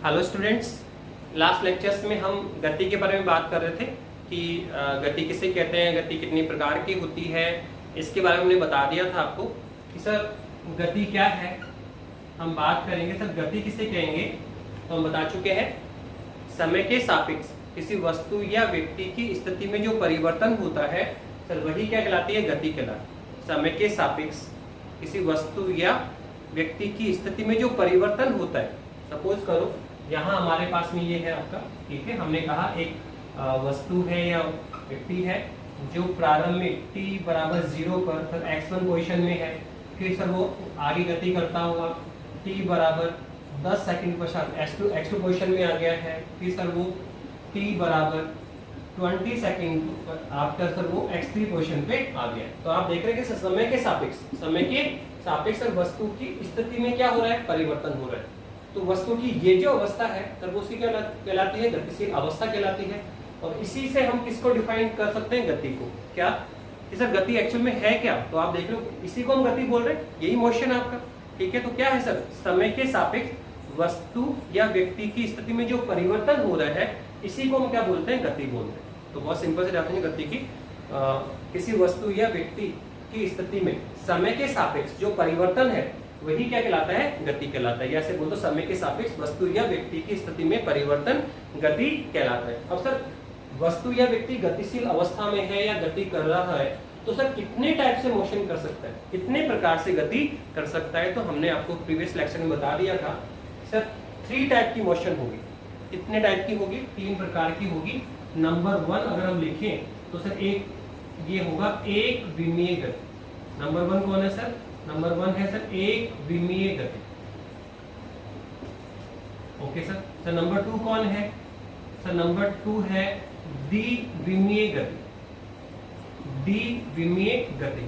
Hello students, last lectures में हम गति के बारे में बात कर रहे थे कि गति किसे कहते हैं, गति कितनी प्रकार की होती है। इसके बारे में हमने बता दिया था आपको कि सर गति क्या है। हम बात करेंगे सर गति किसे कहेंगे, तो हम बता चुके हैं समय के सापेक्ष किसी वस्तु या व्यक्ति की स्थिति में जो परिवर्तन होता है सर वही क्या कहलाती है, गति कहलाती है। समय के सापेक्ष किसी वस्तु या व्यक्ति की स्थिति में जो परिवर्तन होता है, सपोज करो यहाँ हमारे पास में ये है आपका, ठीक है, हमने कहा एक वस्तु है या व्यक्ति है जो प्रारंभ में t बराबर 0 पर सर x1 पोजीशन में है, फिर सर वो आगे गति करता हुआ t बराबर 10 सेकंड पश्चात x2 पोजीशन में आ गया है, फिर सर वो t बराबर 20 सेकंड आफ्टर सर वो x3 पोजीशन पे आ गया। तो आप देख रहे हैं कि समय के सापेक्ष सर वस्तु की स्थिति में क्या हो रहा है, परिवर्तन हो रहा है। तो वस्तु की ये जो अवस्था है तब उसकी क्या कहलाती है, गतिशील अवस्था कहलाती है। और इसी से हम किसको डिफाइन कर सकते हैं, गति को। क्या कि सर गति एक्चुअल में है क्या, तो आप देख लो इसी को हम गति बोल रहे हैं, यही मोशन है आपका, ठीक है। तो क्या है सर, समय के सापेक्ष वस्तु या व्यक्ति की स्थिति में जो परिवर्तन हो रहा है इसी को हम क्या बोलते हैं, गति बोलते हैं। तो बहुत सिंपल से डेफिनेशन गति की किसी वस्तु या व्यक्ति की स्थिति में समय के सापेक्ष जो परिवर्तन है वही क्या कहलाता है, गति कहलाता है। या ऐसे बोल दो समय के सापेक्ष वस्तु या व्यक्ति की स्थिति में परिवर्तन गति कहलाता है। अब सर वस्तु या व्यक्ति गतिशील अवस्था में है या गति कर रहा है तो सर कितने टाइप से मोशन कर सकता है, कितने प्रकार से गति कर सकता है। तो हमने आपको प्रीवियस लेक्चर में बता दिया था सर 3 टाइप की मोशन होगी। कितने टाइप की होगी, 3 प्रकार की होगी। नंबर 1 अगर हम लिखें तो सर एक ये होगा एक विमीय गति। नंबर 1 कौन है सर, नंबर 1 है सर एक विमीय गति। Okay sir. सर नंबर 2 कौन है, सर नंबर 2 है द्विविमीय गति, द्विविमीय गति।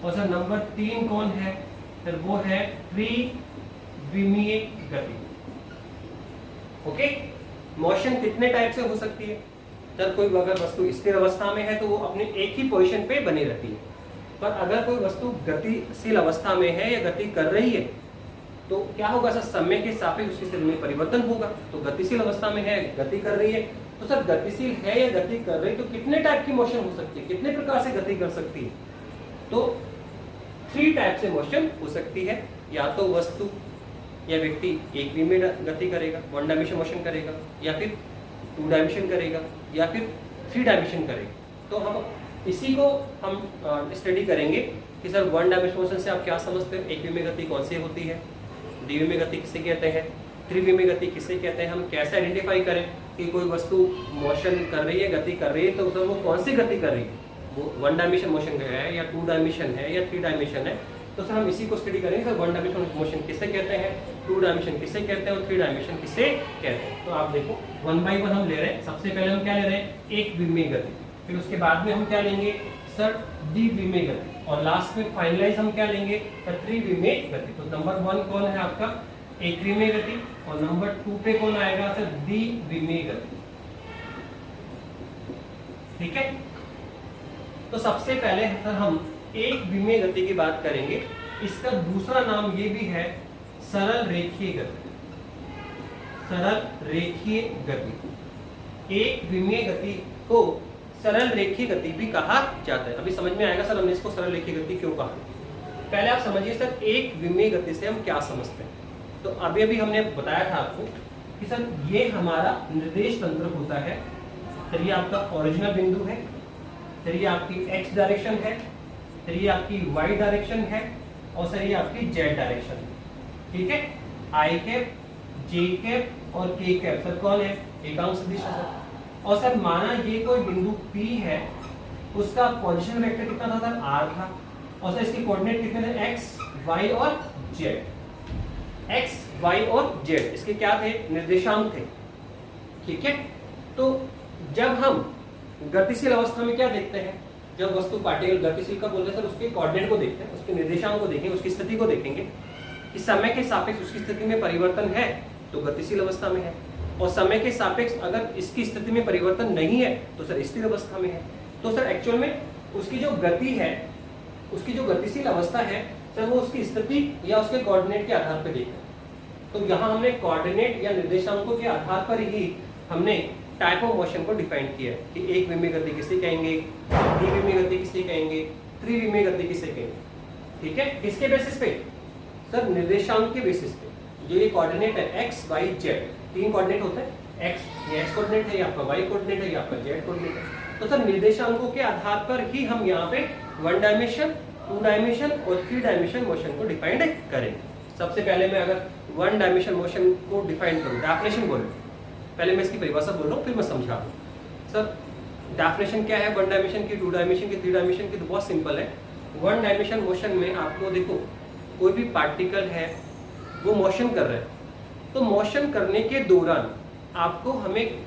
और सर नंबर 3 कौन है, सर वो है त्रिविमीय गति। ओके, मोशन कितने टाइप से हो सकती है सर, कोई अगर वस्तु स्थिर अवस्था में है तो वो अपने एक ही पोजीशन पे बनी रहती है, पर अगर कोई वस्तु गतिशील अवस्था में है या गति कर रही है तो क्या होगा सर, समय के सापेक्ष उसकी स्थिति में परिवर्तन होगा। तो गतिशील अवस्था में है, गति कर रही है, तो सर गतिशील है या गति कर रही है तो कितने टाइप की मोशन हो सकती है, कितने प्रकार से गति कर सकती है। तो 3 टाइप से मोशन हो सकती है। या तो वस्तु या व्यक्ति एक विमीय गति करेगा, 1 डायमेंशन मोशन करेगा, या फिर 2 डायमेंशन करेगा, या फिर 3 डायमेंशन करेगा। तो हम इसी को हम स्टडी करेंगे कि सर 1 डायमेंशन मोशन से आप क्या समझते हैं, एक विमीय गति कौन सी होती है, द्विविमीय गति किसे कहते हैं, त्रिविमीय गति किसे कहते हैं, हम कैसे आइडेंटिफाई करें कि कोई वस्तु मोशन कर रही है, गति कर रही है, तो सर वो कौन सी गति कर रही है, वो 1 डायमेंशन मोशन है या 2 डायमेंशन है या 3 डायमेंशन है। तो सर हम इसी को स्टडी करेंगे सर 1 डायमेंशन मोशन किसे कहते हैं, 2 डायमेंशन किसे कहते हैं और 3 डायमेंशन किसे कहते हैं। तो आप देखो 1 बाय 1 हम ले रहे हैं। सबसे पहले हम क्या ले रहे हैं, एक विमीय गति, फिर उसके बाद में हम क्या लेंगे सर द्विविमीय गति, और लास्ट में फाइनलाइज हम क्या लेंगे सर त्रिविमीय गति। तो नंबर 1 कौन है आपका, एक विमीय गति, और नंबर 2 पे कौन आएगा सर, द्विविमीय गति। ठीक है। तो सबसे पहले सर हम एक विमीय गति की बात करेंगे। इसका दूसरा नाम ये भी है सरल रेखीय गति, सरल रेखीय गति। एक विमीय गति को सरल रेखीय गति भी कहा जाता है। अभी समझ में आएगा सर हमने इसको सरल रेखीय गति क्यों कहा। पहले आप समझिए सर एक विमीय गति से हम क्या समझते हैं। तो अभी हमने बताया था आपको कि सर ये हमारा निर्देश तंत्र होता है। सर ये आपका ओरिजिनल बिंदु है, सर ये आपकी x डायरेक्शन है, सर ये आपकी y डायरेक्शन है, और सर ये आपकी z डायरेक्शन है। ठीक है, i कैप, j कैप और k कैप सर कौन है, एकांक सदिश है सर। और सर माना ये कोई बिंदु P है, उसका पोजीशन वेक्टर कितना था सर, r था, और सर इसके कोऑर्डिनेट कितने थे, x, y और z। x, y और z इसके क्या थे, निर्देशांक थे। ठीक है। तो जब हम गतिशील अवस्था में क्या देखते हैं, जब वस्तु पार्टिकल गतिशील का बोलते हैं सर उसके कोऑर्डिनेट को देखते हैं, उसके निर्देशांक को देखेंगे, उसकी स्थिति को देखेंगे कि समय के सापेक्ष उसकी स्थिति में परिवर्तन है तो गतिशील अवस्था में है, और समय के सापेक्ष अगर इसकी स्थिति में परिवर्तन नहीं है तो सर स्थिर अवस्था में है। तो सर एक्चुअल में उसकी जो गति है, उसकी जो गतिशील अवस्था है सर वो उसकी स्थिति या उसके कोऑर्डिनेट के आधार पर देखते हैं। तो यहाँ हमने कोऑर्डिनेट या निर्देशांकों के आधार पर ही हमने टाइप ऑफ मोशन को डिफाइन किया है कि एक विमीय गति किसे कहेंगे, द्विविमीय गति किसे कहेंगे, त्रिविमीय गति किसे कहेंगे। ठीक है, किसके बेसिस पे सर? निर्देशांक के बेसिस पे। जो ये कोऑर्डिनेट है x y z, 3 कोऑर्डिनेट होते हैं, x ये x कोऑर्डिनेट है, ये आपका y कोऑर्डिनेट है, ये आपका z कोऑर्डिनेट है। तो सर निर्देशांकों के आधार पर ही हम यहाँ पे 1 डायमेंशन, 2 डायमेंशन और 3 डायमेंशन मोशन को डिफाइन करेंगे। सबसे पहले मैं अगर 1 डायमेंशन मोशन को डिफाइन करूँ, डेफिनेशन बोलूँ, पहले मैं इसकी परिभाषा बोल रहा हूँ फिर मैं समझा दूँ। सर डेफिनेशन क्या है 1 डायमेंशन की, 2 डायमेंशन की, 3 डायमेंशन की? तो बहुत सिंपल है। 1 डायमेंशन मोशन में आपको देखो कोई भी पार्टिकल है वो मोशन कर रहा है, तो मोशन करने के दौरान आपको हमें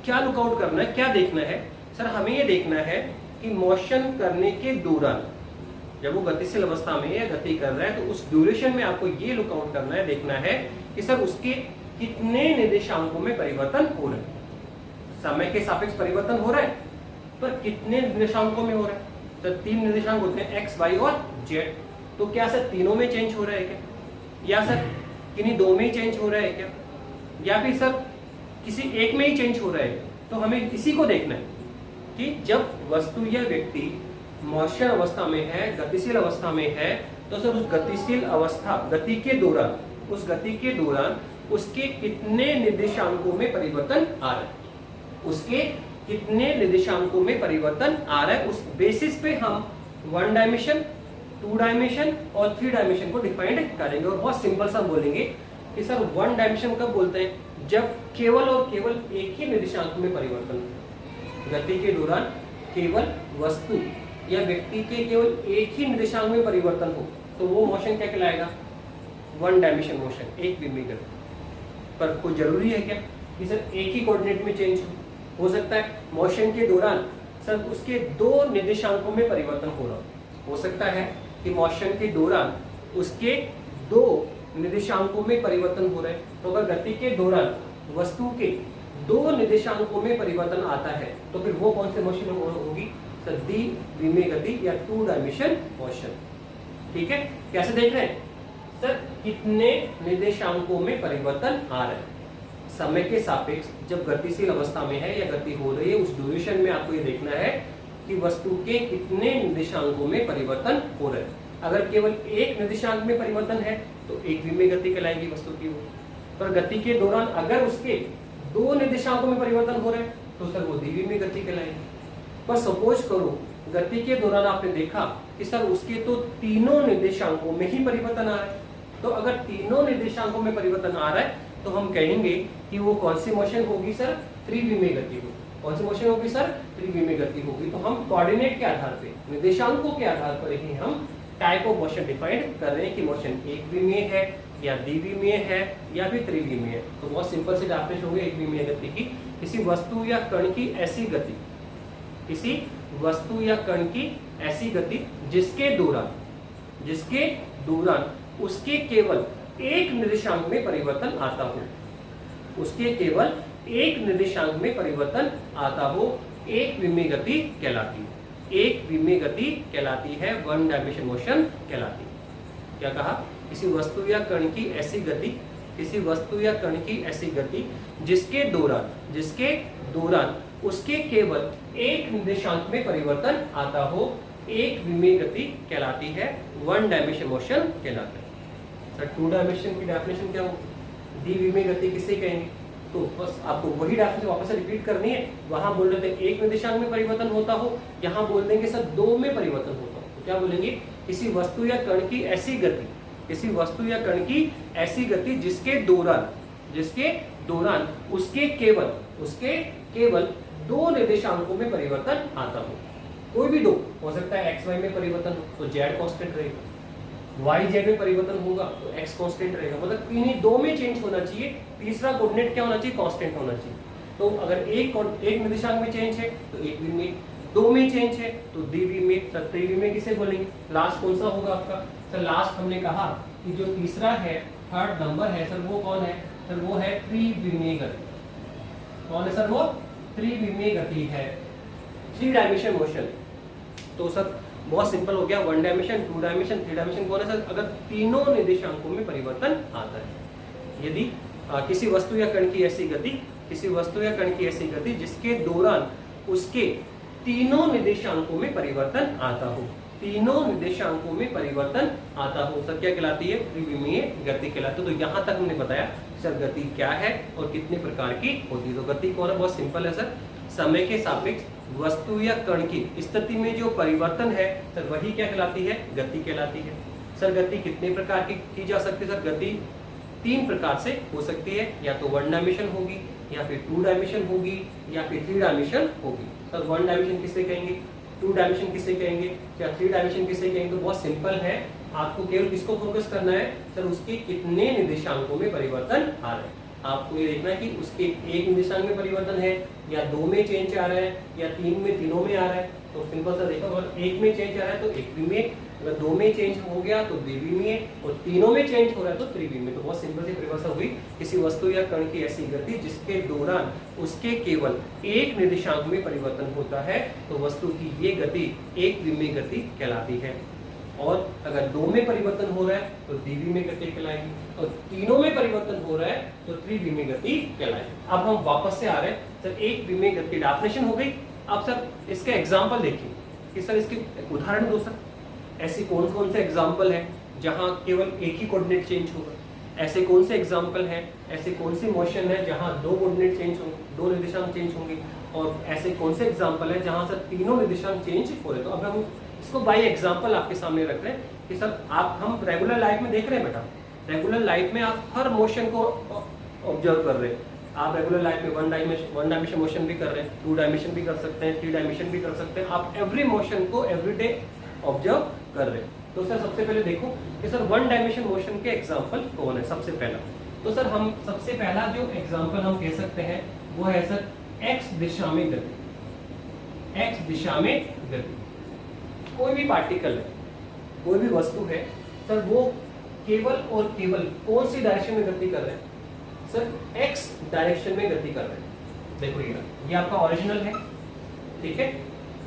क्या लुकआउट करना है, क्या देखना है? सर हमें ये देखना है कि मोशन करने के दौरान जब वो गतिशील अवस्था में या गति कर रहा है तो उस ड्यूरेशन में आपको ये लुकआउट करना है, देखना है कि सर उसके कितने निर्देशांकों में परिवर्तन हो रहा है। समय के सापेक्ष परिवर्तन हो रहा है, पर कितने निर्देशांकों में हो रहा है? सर 3 निर्देशांक होते हैं x, y और z। तो क्या सर तीनों में चेंज हो रहा है क्या, या सर किन्हीं 2 में ही चेंज हो रहा है क्या, या फिर सर किसी एक में ही चेंज हो रहा है? तो हमें इसी को देखना है कि जब वस्तु या व्यक्ति मोशन अवस्था में है, गतिशील अवस्था में है, तो सर उस गतिशील अवस्था, गति के दौरान, उस गति के दौरान उसके कितने निर्देशांकों में परिवर्तन आ रहा है, उसके कितने निर्देशांकों में परिवर्तन आ रहा है। उस बेसिस पे हम 1 डायमेंशन, 2 डायमेंशन और 3 डायमेंशन को डिफाइंड करेंगे। और बहुत सिंपल सा बोलेंगे कि सर 1 डायमेंशन कब बोलते हैं? जब केवल और केवल एक ही निर्देशांक में परिवर्तन हो, गति के दौरान केवल वस्तु या व्यक्ति के केवल एक ही निर्देशांक में परिवर्तन हो, तो वो मोशन क्या कहलाएगा? 1 डायमेंशन मोशन, एक विमीय गति। पर कोई जरूरी है क्या कि सर एक ही कोऑर्डिनेट में चेंज हो सकता है मोशन के दौरान सर उसके 2 निर्देशांकों में परिवर्तन हो सकता है कि मोशन के दौरान उसके 2 निर्देशांकों में परिवर्तन हो रहे हैं। तो अगर गति के दौरान वस्तु के 2 निर्देशांकों में परिवर्तन आता है तो फिर वो कौन से मोशन होगी? सर द्विविमीय गति या 2 डायमेंशन मोशन। ठीक है, कैसे देख रहे हैं सर? कितने निर्देशांकों में परिवर्तन आ रहा है समय के सापेक्ष जब गतिशील अवस्था में है या गति हो रही है, उस ड्यूरेशन में आपको ये देखना है कि वस्तु के कितने निर्देशांकों में परिवर्तन हो रहा है। अगर केवल एक निर्देशांक में परिवर्तन है तो एक विमीय गति कहलाएगी वस्तु की वो। पर गति के दौरान अगर उसके 2 निर्देशांकों में परिवर्तन हो रहे हैं तो सर वो द्विविमीय गति कहलाएगी। पर सपोज करो गति के दौरान आपने देखा कि सर उसके तो तीनों निर्देशांकों में ही परिवर्तन आ रहा है, तो अगर तीनों निर्देशांकों में परिवर्तन आ रहा है तो हम कहेंगे कि वो कौन सी मोशन होगी सर? त्रिविमीय गति होगी। कौन सी मोशन होगी सर? त्रिविमीय गति होगी। तो हम कोऑर्डिनेट के आधार पे, निर्देशांकों के आधार पर ही हम टाइप ऑफ मोशन डिफाइन कर रहे हैं कि मोशन एक विमीय है या द्विविमीय है या फिर त्रिविमीय है। तो बहुत सिंपल से डेफिनेशन होगी एक विमीय गति की, किसी वस्तु या कण की ऐसी गति, किसी वस्तु या कण की ऐसी गति जिसके दौरान उसके केवल एक निर्देशांक में परिवर्तन आता हो, उसके केवल एक निर्देशांक में परिवर्तन आता हो, एक विमीय गति कहलाती है। एक विमीय गति कहलाती है, 1 डायमेंशन मोशन कहलाती है। क्या कहा? किसी वस्तु या कण की ऐसी गति, किसी वस्तु या कण की ऐसी गति जिसके दौरान उसके केवल एक निर्देशांक में परिवर्तन आता हो, एक विमीय गति कहलाती है, 1 डायमेंशन मोशन कहलाता है। सर 2 डायमेंशन की डेफिनेशन क्या हो? द्विविमीय गति किसे कहेंगे? तो बस आपको वही डेफिनेशन वापस से रिपीट करनी है। वहां बोल रहे थे एक निर्देशांक में परिवर्तन होता हो, यहाँ बोल देंगे सर 2 में परिवर्तन होता हो। तो क्या बोलेंगे? किसी वस्तु या कण की ऐसी गति, किसी वस्तु या कण की ऐसी गति जिसके दौरान उसके केवल 2 निर्देशांकों में परिवर्तन आता हो। कोई भी 2 हो सकता है, x y में परिवर्तन हो तो z कांस्टेंट रहेगा, y z में परिवर्तन होगा तो x कांस्टेंट रहेगा। मतलब इन्हीं 2 में चेंज होना चाहिए, तीसरा कोऑर्डिनेट क्या होना चाहिए? कांस्टेंट होना चाहिए। तो अगर एक निर्देशांक में चेंज है तो एक विमीय, 2 में चेंज है तो द्विविमीय, त्रिविमीय किसे बोलेंगे? लास्ट कौन सा होगा आपका? सर लास्ट हमने कहा कि जो तीसरा है, 3rd नंबर है सर, वो कौन है? सर वो है त्रिविमीय गति। कौन है सर? वो त्रिविमीय गति है, 3 डायमेंशन मोशन। तो सर बहुत सिंपल हो गया, 1 डायमेंशन, 2 डायमेंशन, 3 डायमेंशन कौन है सर? अगर तीनों निर्देशांकों में परिवर्तन आता है, यदि किसी वस्तु या कण की ऐसी गति, किसी वस्तु या कण की ऐसी गति जिसके दौरान उसके तीनों निर्देशांकों में परिवर्तन आता हो, तीनों निर्देशांकों में परिवर्तन आता हो, सर क्या कहलाती है? त्रिविमीय गति कहलाती है। तो यहाँ तक हमने बताया सर गति क्या है और कितने प्रकार की होती है। तो गति कौन है? बहुत सिंपल है सर, समय के सापेक्ष वस्तु या कण की स्थिति में जो परिवर्तन है सर वही क्या कहलाती है? गति कहलाती है। सर गति कितने प्रकार की जा सकती है? सर गति 3 प्रकार से हो सकती है, या तो 1 डायमेंशन होगी, या फिर 2 डायमेंशन होगी, या फिर 3 डायमेंशन होगी। सर 1 डायमेंशन किसे कहेंगे, 2 डायमेंशन किसे कहेंगे, या 3 डायमेंशन किसे कहेंगे? तो बहुत सिंपल है, आपको केवल किसको फोकस करना है सर? उसके कितने निर्देशांकों में परिवर्तन आ रहा है। आपको ये देखना है कि उसके एक निर्देशांक में परिवर्तन है, या 2 में चेंज आ रहा है, या 3 में, तीनों में आ रहा है। तो सिंपल सा देखो, अगर 1 में चेंज आ रहा है तो 1 में, अगर 2 में चेंज हो गया तो 2 में, और तीनों में चेंज हो रहा है तो 3 में। तो बहुत सिंपल सी परिभाषा हुई, किसी वस्तु या कण की ऐसी गति जिसके दौरान उसके केवल एक निर्देशांक में परिवर्तन होता है तो वस्तु की ये गति एक विमीय गति कहलाती है। और अगर 2 में परिवर्तन हो रहा है तो द्विविमीय गति कहलाएगी, और तीनों में परिवर्तन हो रहा है तो त्रिविमीय गति कहलाएगी। अब हम वापस से आ रहे हैं सर, एक विमीय गति डेफिनेशन हो गई। अब सर इसके एग्जाम्पल देखिए कि सर इसके उदाहरण दो सर, ऐसी कौन कौन से एग्जाम्पल है जहां केवल एक ही कोऑर्डिनेट चेंज होगा, ऐसे कौन से एग्जाम्पल हैं, ऐसे कौन सी मोशन है जहां 2 कोऑर्डिनेट चेंज होंगे, 2 निर्देशांक चेंज होंगे, और ऐसे कौन से एग्जाम्पल है जहां सर तीनों निर्देशांक चेंज हो रहे। तो अब हम इसको बाय एग्जाम्पल आपके सामने रख रहे हैं कि सर आप, हम रेगुलर लाइफ में देख रहे हैं बेटा, रेगुलर लाइफ में आप हर मोशन को ऑब्जर्व कर रहे हैं। आप रेगुलर लाइफ में 1 डायमेंशन मोशन भी कर रहे हैं, 2 डायमेंशन भी कर सकते हैं, 3 डायमेंशन भी कर सकते हैं। आप एवरी मोशन को एवरीडे ऑब्जर्व कर रहे हैं। तो सर सबसे पहले देखो कि सर 1 डायमेंशन मोशन के एग्जाम्पल कौन है। सबसे पहला तो सर हम सबसे पहला जो एग्जाम्पल हम कह सकते हैं वो है सर एक्स दिशा में गति। एक्स दिशा में गति, कोई भी पार्टिकल है, कोई भी वस्तु है सर, वो केवल और केवल कौन सी डायरेक्शन में गति कर रहे हैं सर? एक्स डायरेक्शन में गति कर रहे हैं। देखो ये आपका ओरिजिनल है, ठीक है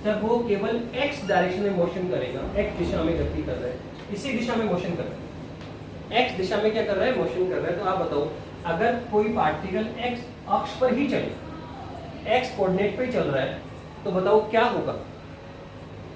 सर, वो केवल एक्स डायरेक्शन में मोशन करेगा, एक्स दिशा में गति कर रहा है, इसी दिशा में मोशन कर रहा है, एक्स दिशा में क्या कर रहा है? मोशन कर रहा है। तो आप बताओ, अगर कोई पार्टिकल एक्स अक्ष पर ही चले, एक्स कोऑर्डिनेट पे चल रहा है, तो बताओ क्या होगा,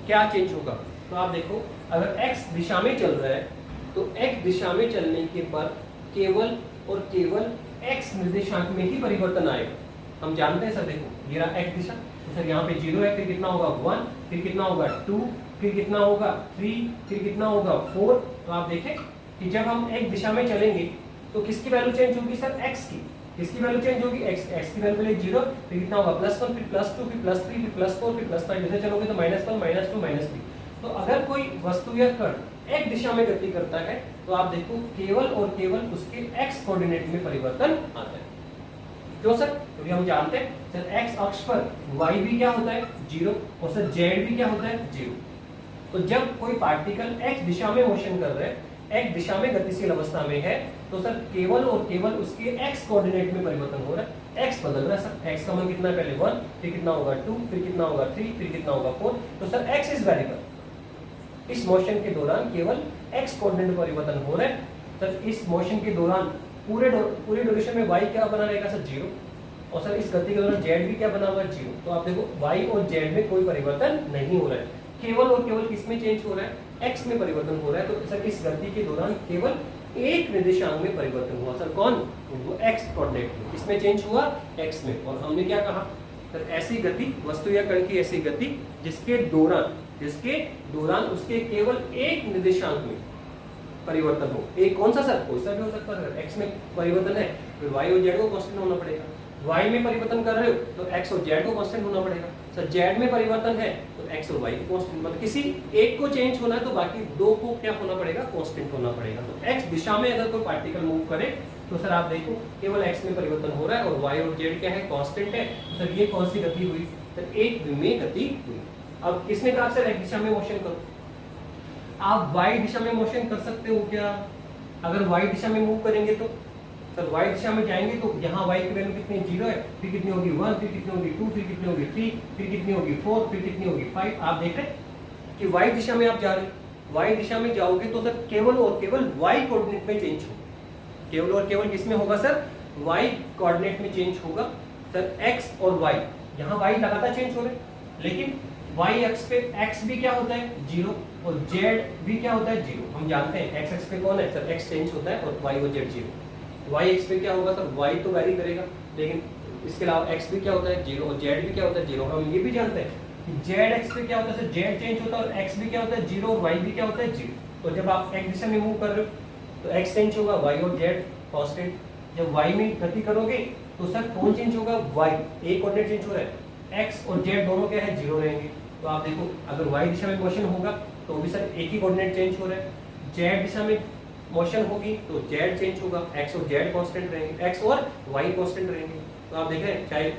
क्या चेंज होगा? तो आप देखो, अगर एक्स दिशा में चल रहा है तो एक्स दिशा में चलने के बाद केवल और केवल एक्स निर्देशांक में ही परिवर्तन आएगा। हम जानते हैं सर, देखो ये रहा एक्स दिशा, तो सर यहाँ पे 0 है, फिर कितना होगा 1, फिर कितना होगा 2, फिर कितना होगा 3, फिर कितना होगा 4। तो आप देखें कि जब हम एक्स दिशा में चलेंगे तो किसकी वैल्यू चेंज होगी सर? एक्स की। किसकी वैल्यू चेंज होगी? एक्स की वैल्यू पहले 0, फिर कितना होगा +1, फिर +2, फिर +3, फिर +4, फिर +5, जैसे चलोगे तो -1, -2, -3। तो अगर कोई वस्तु या कण एक दिशा में गति करता है तो आप देखो केवल और केवल उसके एक्स कोऑर्डिनेट में परिवर्तन आता है। क्यों सर? क्योंकि हम जानते हैं सर एक्स अक्ष पर y भी क्या होता है? 0, और सर z भी क्या होता है? 0। तो जब कोई पार्टिकल x दिशा में मोशन कर रहा है, x दिशा में गतिशील अवस्था में है, तो सर केवल और केवल उसके x कोऑर्डिनेट में परिवर्तन हो रहा है। x बदल रहा है सर, x का मान कितना है? पहले 1, फिर कितना होगा 2, फिर कितना होगा 3, फिर कितना होगा 4। तो सर x इज वेरिएबल, इस मोशन के दौरान केवल x कोऑर्डिनेट में परिवर्तन हो रहा है। सर इस मोशन के दौरान पूरे ड्यूरेशन में y क्या बना रहेगा सर? 0, और सर इस गति के दौरान z भी क्या बना हुआ है? 0। तो आप देखो y और z में कोई परिवर्तन नहीं हो रहा है, केवल और केवल किस में चेंज हो रहा है? x में परिवर्तन हो रहा है। तो सर इस गति के दौरान केवल एक निर्देशांक में परिवर्तन हुआ सर, कौन? वो x कोऑर्डिनेट में, इसमें चेंज हुआ x में। और हमने क्या कहा सर? ऐसी गति, वस्तु या कण की ऐसी गति जिसके दौरान उसके केवल एक निर्देशांक में परिवर्तन हो। एक कौन सा सर? कोई सा भी हो सकता है। x में परिवर्तन है तो y और z को कांस्टेंट होना पड़ेगा, y में परिवर्तन कर रहे हो तो x और z को कांस्टेंट होना पड़ेगा। सर z में परिवर्तन है तो x और y को कांस्टेंट, मतलब किसी एक को चेंज होना है तो बाकी दो को क्या होना पड़ेगा? कांस्टेंट होना पड़ेगा। तो x दिशा में अगर कोई पार्टिकल मूव करे तो सर आप देखो केवल x में परिवर्तन हो रहा है और y और z क्या है? कांस्टेंट है। तो सर ये कौन सी गति हुई? सर एक विमीय गति हुई। अब किसने कहा सर x दिशा में मोशन करो? आप y दिशा में मोशन कर सकते हो क्या? अगर y दिशा में मूव करेंगे तो सर y दिशा में जाएंगे तो यहाँ y की वैल्यू कितनी? 0 है, फिर कितनी होगी 1, फिर कितनी होगी 2, फिर कितनी होगी 3, फिर कितनी होगी 4, फिर कितनी होगी 5। आप देख रहे हैं कि y दिशा में आप जा रहे हो, y दिशा में जाओगे तो सर केवल और केवल y कोऑर्डिनेट में चेंज हो, केवल और केवल किसमें होगा सर, y कोऑर्डिनेट में चेंज होगा सर। x और y, यहाँ y लगातार चेंज हो रहे हैं, लेकिन y एक्स पे x भी क्या होता है 0 और z भी क्या होता है 0। हम जानते हैं x एक्स पे कौन है सर, x चेंज होता है और y और z 0। y एक्स पे क्या होगा सर, y तो वेरी करेगा, लेकिन इसके अलावा x भी क्या होता है 0 और z भी क्या होता है 0। हम ये भी जानते हैं कि z एक्स पे क्या होता है सर, z चेंज होता है और x भी क्या होता है 0 और y भी क्या होता है 0। तो जब आप x दिशा में मूव कर रहे हो तो x चेंज होगा, y और z कांस्टेंट। जब y में गति करोगे तो सर कौन चेंज होगा, y, a कोऑर्डिनेट चेंज हो रहा है, x और z दोनों क्या है 0 रहेंगे। तो आप देखो अगर y दिशा में मोशन होगा तो भी सर एक ही कोऑर्डिनेट चेंज हो रहा है, z दिशा में मोशन होगी तो z चेंज होगा, x और z कांस्टेंट रहेंगे, x और y कांस्टेंट रहेंगे। तो आप देख रहे हैं चाहे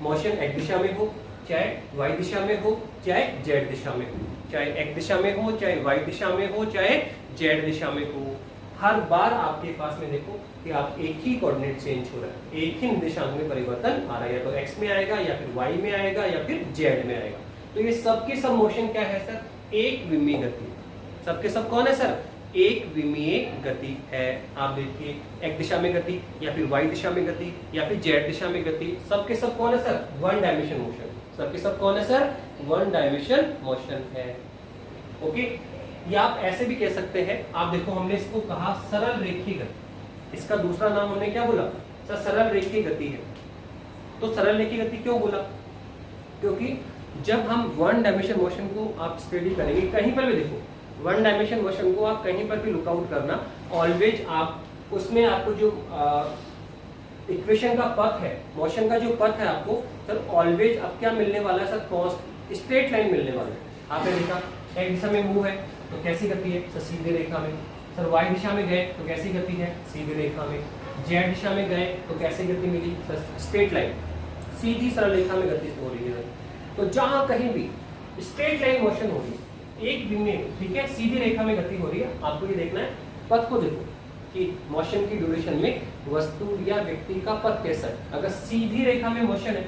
मोशन x दिशा में हो, चाहे y दिशा में हो, चाहे z दिशा में हो, चाहे x दिशा में हो, चाहे y दिशा में हो, चाहे z दिशा में हो, हर बार आपके पास में देखो कि आप एक ही कोऑर्डिनेट चेंज हो रहा है, एक ही निर्देशांक में परिवर्तन आ रहा है, या तो x में आएगा या फिर y में आएगा या फिर z में आएगा। तो ये सबके सब मोशन क्या है सर, एक विमीय गति। सबके सब कौन है सर, एक विमीय गति है। आप देखिए x दिशा में गति या फिर y दिशा में गति या फिर z दिशा में गति, सबके सब कौन है सर, वन डायमेंशन मोशन। सबके सब कौन है सर, वन डायमेंशन मोशन है। ओके, या आप ऐसे भी कह सकते हैं, आप देखो हमने इसको कहा सरल रेखीय गति, इसका दूसरा नाम हमने क्या बोला सर, सरल रेखीय गति है। तो सरल रेखीय गति क्यों बोला, क्योंकि जब हम वन डायमेंशन मोशन को आप स्टडी करेंगे, कहीं पर भी देखो वन डायमेंशन मोशन को आप कहीं पर भी लुकआउट करना, ऑलवेज आप उसमें आपको जो इक्वेशन का पथ है, मोशन का जो पथ है आपको सर ऑलवेज अब क्या मिलने वाला है सर, स्ट्रेट लाइन मिलने वाला है। आपने देखा एक दिशा में मूव है तो कैसी गति है सर, सीधी रेखा में। सर y दिशा में गए तो कैसी गति है, सीधी रेखा में। z दिशा में गए तो कैसी गति मिली सर, स्ट्रेट लाइन, सीधी सरल रेखा में गति हो रही है। तो जहां कहीं भी स्ट्रेट लाइन मोशन हो रही है, एक विमीय, ठीक है, सीधी रेखा में गति हो रही है, आपको ये देखना है पथ को देखो कि मोशन की ड्यूरेशन में वस्तु या व्यक्ति का पथ कैसा है। अगर सीधी रेखा में मोशन है,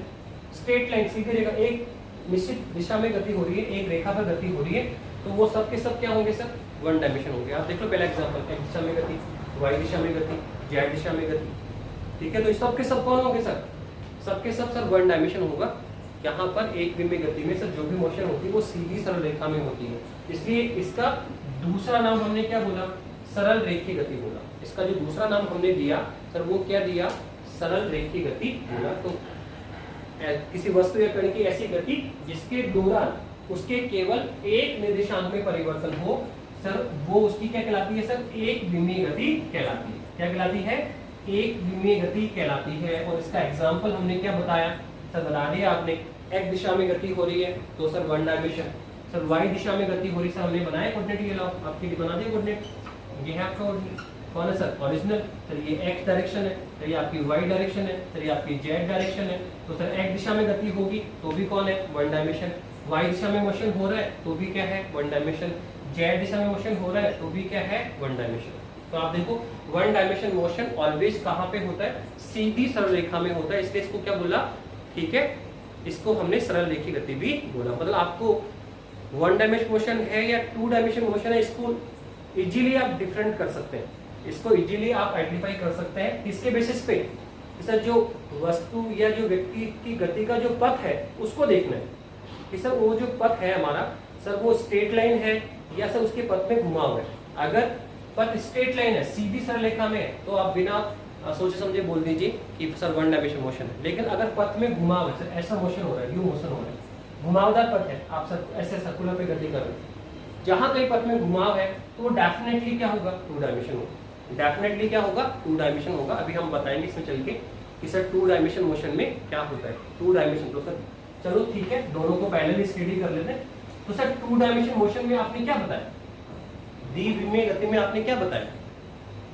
स्ट्रेट लाइन सीधी रेखा, एक निश्चित दिशा में गति हो रही है, एक रेखा पर गति हो रही है, तो वो सब के सब क्या होंगे सर, वन डायमेंशन होंगे। आप देख लो पहला एग्जांपल, x दिशा में गति, y दिशा में गति, z दिशा में गति, ठीक है। तो सब के सब कौन होंगे सर, सबके सब सर वन डायमेंशन होगा। यहाँ पर एक विमीय गति में सर जो भी मोशन होती है वो सीधी सरल रेखा में होती है, इसलिए इसका दूसरा नाम हमने क्या बोला, सरल रेखीय गति बोला। इसका जो दूसरा नाम हमने दिया सर वो क्या दिया, सरल रेखीय गति बोला। तो किसी वस्तु या कण की ऐसी गति जिसके दौरान उसके केवल एक निर्देशांक में परिवर्तन हो सर, वो उसकी क्या कहलाती है सर, एक विमीय गति कहलाती है। क्या कहलाती है, एक विमीय गति कहलाती है। और इसका एग्जांपल हमने क्या बताया सर, बता दिया आपने, x दिशा में गति हो रही है तो sir one dimension. Sir y दिशा में गति हो रही है, सर हमने बनाया कोऑर्डिनेट, ये लाओ आपके लिए बना दिया कोऑर्डिनेट, ये है आपका कोऑर्डिनेट, कौन है सर, ओरिजिनल। सर ये x डायरेक्शन है, सर ये आपकी y डायरेक्शन है, सर ये आपकी z डायरेक्शन है। तो सर x दिशा में गति होगी तो भी कौन है, वन डायमेंशन। y दिशा में मोशन हो रहा है तो भी क्या है, वन डायमेंशन। z दिशा में मोशन हो रहा है तो भी क्या है, वन डायमेंशन। तो आप देखो वन डायमेंशन मोशन ऑलवेज कहाँ पे होता है, सीधी सरल रेखा में होता है, इसलिए इसको क्या बोला, ठीक है, इसको हमने सरल रेखीय गति भी बोला। मतलब आपको वन डायमेंशन मोशन है या टू डायमेंशन मोशन है, इसको इजीली आप डिफरेंट कर सकते हैं, इसको इजीली आप आइडेंटिफाई कर सकते हैं। किसके बेसिस पे, सर जो वस्तु या जो व्यक्ति की गति का जो पथ है उसको देखना है कि सर वो जो पथ है हमारा सर वो स्ट्रेट लाइन है या सर उसके पथ में घुमाव है। अगर पथ स्ट्रेट लाइन है, सीधी सरल रेखा में है, तो आप बिना सोचे समझे बोल दीजिए कि सर वन डायमेंशन मोशन है। लेकिन अगर पथ में घुमाव है, सर ऐसा मोशन हो रहा है, यू मोशन हो रहा है, घुमावदार पथ है, आप सर ऐसे सर्कुलर पे गति कर रहे हैं, जहां कहीं पथ में घुमाव है तो वो डेफिनेटली क्या होगा, टू डायमेंशन होगा। डेफिनेटली क्या होगा, टू डायमेंशन होगा। अभी हम बताएंगे इसमें चल के कि सर टू डायमेंशन मोशन में क्या होता है। टू डायमेंशन तो सर चलो ठीक है, दोनों को पहले भी स्टडी कर लेते हैं। तो सर टू डायमेंशन मोशन में आपने क्या बताया, द्विविमीय गति में आपने क्या बताया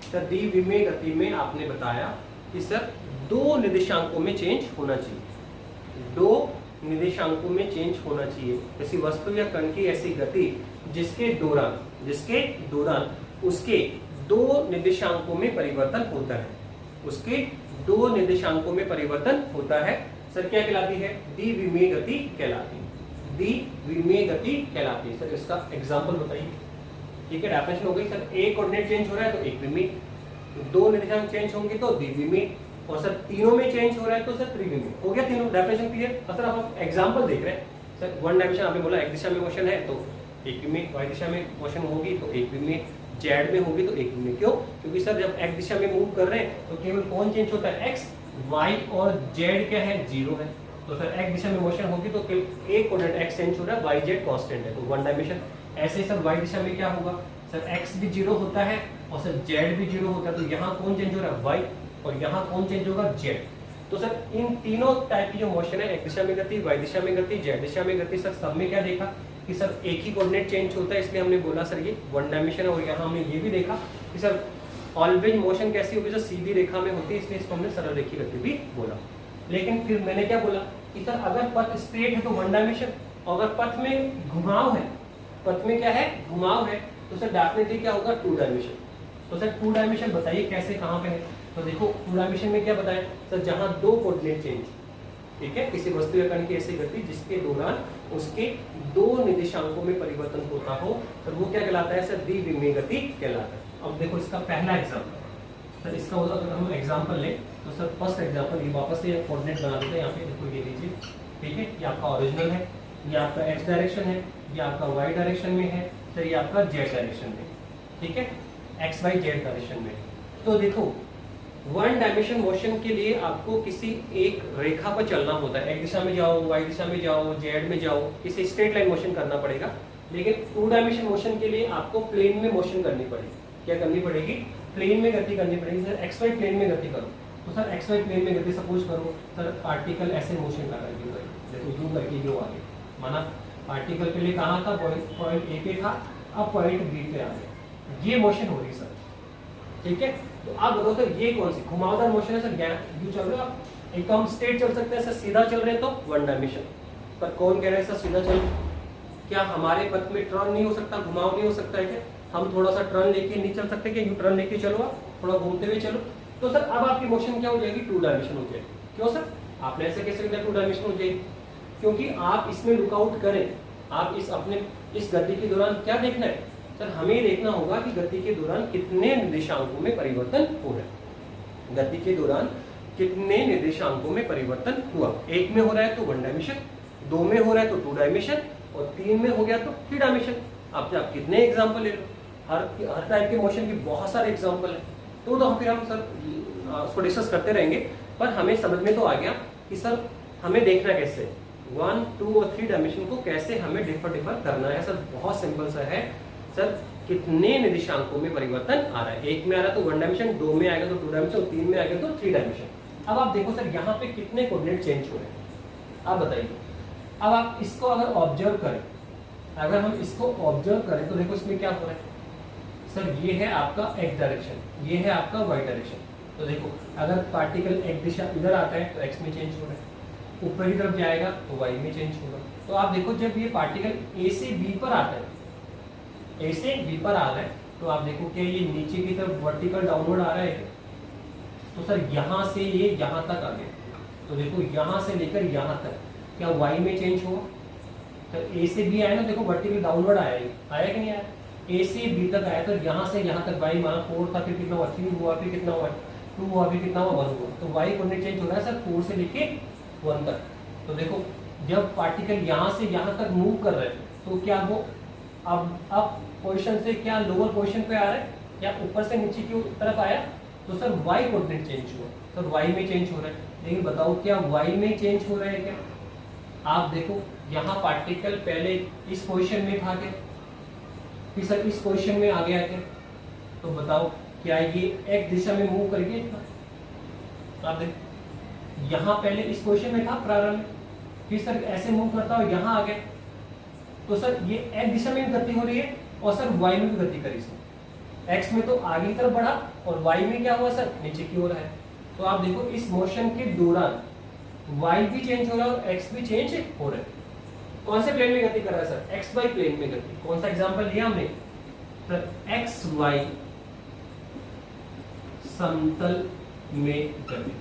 सर, द्विविमीय गति में आपने बताया कि सर दो निर्देशांकों में चेंज होना चाहिए, दो निर्देशांकों में चेंज होना चाहिए। किसी वस्तु या कण की ऐसी गति जिसके दौरान उसके दो निर्देशांकों में परिवर्तन होता है, उसके दो निर्देशांकों में परिवर्तन होता है, सर क्या कहलाती है, द्विविमीय गति कहलाती है, द्विविमीय गति कहलाती है। सर इसका एग्जांपल बताइए, ठीक है, डेफिनेशन हो गई सर, एक कोऑर्डिनेट चेंज हो रहा है तो एक विमीय, दो निर्देशांक चेंज होंगे तो द्विविमीय, और सर तीनों में चेंज हो रहा है तो सर त्रिविमीय। हो गया तीनों डेफिनेशन क्लियर। सर आप एग्जांपल देख रहे हैं, सर वन डायमेंशन आपने बोला एक दिशा में मोशन है तो एक विमीय, वाई दिशा में मोशन होगी तो एक विमीय, जेड में होगी तो एक विमीय। क्यों? क्योंकि सर जब एक्स दिशा में मूव कर रहे हैं तो केवल कौन चेंज होता है? एक्स। वाई और जेड क्या है? जीरो है। तो सर एक्स दिशा में मोशन होगी तो केवल एक कोऑर्डिनेट एक्स चेंज हो रहा है, वाई जेड कांस्टेंट है, तो वन डायमेंशन। ऐसे ही सर वाई दिशा में क्या होगा? सर एक्स भी जीरो होता है और सर जेड भी जीरो होता है, तो यहाँ कौन चेंज हो रहा है? वाई, और यहाँ कौन चेंज होगा? जेड। तो सर इन तीनों टाइप की जो मोशन है, एक दिशा में गति, वाई दिशा में गति, जेड दिशा में गति, सर सब में क्या देखा कि सर एक ही कोऑर्डिनेट चेंज होता है, इसलिए हमने बोला सर ये वन डायमेंशन है। और यहाँ हमने ये भी देखा कि सर ऑलवेज मोशन कैसी होगी? सर सीधी रेखा में होती है, इसलिए इसको हमने सरल रेखीय गति भी बोला। लेकिन फिर मैंने क्या बोला कि सर अगर पथ स्ट्रेट है तो वन डायमेंशन, और अगर पथ में घुमाव है, पथ में क्या है? घुमाव है, तो सर डेफिनेटली क्या होगा? Two dimension. तो सर टू डायमेंशन बताइए कैसे, कहाँ पे है? तो देखो टू डायमेंशन में क्या बताया सर, जहां दो कोऑर्डिनेट चेंज, ठीक है, किसी वस्तु या कण की ऐसी गति जिसके दौरान उसके दो निर्देशांकों में परिवर्तन होता हो, तो वो क्या कहलाता है? सर द्विविमीय गति कहलाता है। अब देखो इसका पहला एग्जांपल, सर इसका अगर हम एग्जांपल लें तो सर फर्स्ट एग्जांपल, ये वापस से कोऑर्डिनेट बना देते हैं यहाँ पे, देखो ये लीजिए, ठीक है, ये आपका ओरिजिनल है, ये आपका एक्स डायरेक्शन है, ये आपका वाई डायरेक्शन में है, सर ये आपका जेड डायरेक्शन में, ठीक है, एक्स वाई जेड डायरेक्शन में। तो देखो वन डायमेंशन मोशन के लिए आपको किसी एक रेखा पर चलना होता है, एक दिशा में जाओ, वाई दिशा में जाओ, जेड में जाओ, किसी स्ट्रेट लाइन मोशन करना पड़ेगा। लेकिन टू डायमेंशन मोशन के लिए आपको प्लेन में मोशन करनी पड़ेगी। क्या करनी पड़ेगी? प्लेन में गति करनी पड़ेगी। सर एक्स वाई प्लेन में गति करो, तो सर एक्स वाई प्लेन में गति सपोज करो सर पार्टिकल ऐसे मोशन कर रहा है, देखो यूं करके जो आगे, माना पार्टिकल पहले कहाँ था? पॉइंट ए पे था, अब पॉइंट बी पे आ गया, ये मोशन हो रही सर, ठीक है। तो आप बताओ सर ये कौन सी घुमावदार मोशन है? सर यू चल रहे हो आप, एक तो हम स्ट्रेट चल सकते हैं, सर सीधा चल रहे हैं तो वन डायमेंशन, पर कौन कह रहे हैं सर सीधा चल? क्या हमारे पथ में टर्न नहीं हो सकता, घुमाव नहीं हो सकता है क्या? हम थोड़ा सा टर्न लेके नहीं चल सकते? क्या यू टर्न लेके चलो, आप थोड़ा घूमते हुए चलो, तो सर अब आपकी मोशन क्या हो जाएगी? टू डायमेंशन हो जाएगी। क्यों सर? आपने ऐसे कैसे किया टू डायमेंशन हो जाएगी? क्योंकि आप इसमें लुकआउट करें, आप इस अपने इस गति के दौरान क्या देखना है सर? हमें देखना होगा कि गति के दौरान कितने निर्देशांकों में परिवर्तन हो रहा है। गति के दौरान कितने निर्देशांकों में परिवर्तन हुआ? एक में हो रहा है तो वन डायमेंशन, दो में हो रहा है तो टू डायमेंशन, और तीन में हो गया तो थ्री डायमेंशन। आप कितने एग्जाम्पल ले लो, हर टाइप के मोशन की बहुत सारे एग्जाम्पल है, तो फिर हम सर उसको डिस्कस करते रहेंगे। पर हमें समझ में तो आ गया कि सर हमें देखना कैसे वन, टू और थ्री डायमेंशन को कैसे हमें डिफर करना है। सर बहुत सिंपल सा है सर, कितने निर्देशांकों में परिवर्तन आ रहा है? एक में आ रहा है तो वन डायमेंशन, दो में आएगा तो टू डायमेंशन, और तीन में आएगा तो थ्री डायमेंशन। अब आप देखो सर यहाँ पे कितने कोऑर्डिनेट चेंज हो रहे हैं, आप बताइए। अब आप इसको अगर ऑब्जर्व करें, अगर हम इसको ऑब्जर्व करें तो देखो इसमें क्या हो रहा है सर, ये है आपका एक्स डायरेक्शन, ये है आपका वाई डायरेक्शन। तो देखो अगर पार्टिकल एक दिशा इधर आता है तो एक्स में चेंज हो रहा है, ऊपर की तरफ जाएगा तो वाई में चेंज होगा। तो आप देखो जब ये पार्टिकल ए से बी पर आता है, ए से बी पर आ रहा है, तो आप देखो क्या ये नीचे की तरफ वर्टिकल डाउनवर्ड आ रहा है? तो सर यहाँ से ये यहाँ तक आ गया, तो देखो यहाँ से लेकर यहाँ तक क्या वाई में चेंज हुआ? तो ए से बी आया ना, देखो वर्टिकल डाउनवर्ड आया कि नहीं आया? ए से बी तक आया, तो यहाँ से यहाँ तक वाई माना 4 था, फिर कितना हुआ? 3 हुआ, फिर कितना हुआ? 2 हुआ, फिर कितना हुआ? 1 हुआ। तो वाई कोऑर्डिनेट चेंज हो रहा है सर 4 से लेके 1 तक। तो देखो जब पार्टिकल यहाँ से यहाँ तक मूव कर रहे हैं तो क्या वो अब पोजीशन से क्या लोअर पोजीशन पे आ रहा है या ऊपर से नीचे की तरफ आया? तो सर वाई कोऑर्डिनेट चेंज हुआ, तो वाई में चेंज हो रहा है। लेकिन बताओ क्या वाई में चेंज हो रहा है क्या? आप देखो यहाँ पार्टिकल पहले इस पोजीशन में था क्या, फिर सर इस पोजीशन में आ गया क्या? तो बताओ क्या ये एक दिशा में मूव कर गया? आप देखो यहाँ पहले इस पोजीशन में था प्रारंभ में, फिर सर ऐसे मूव करता और यहाँ आ गया, तो सर ये एक दिशा में गति हो रही है और सर वाई में भी गति करी सर। एक्स में तो आगे की तरफ बढ़ा और वाई में क्या हुआ सर? नीचे की ओर है। तो आप देखो इस मोशन के दौरान वाई भी चेंज हो रहा है और एक्स भी चेंज हो रहा है। कौन से प्लेन में गति कर रहा है सर? एक्स वाई प्लेन में गति। कौन सा एग्जांपल लिया हमने सर? एक्स वाई समतल में गति,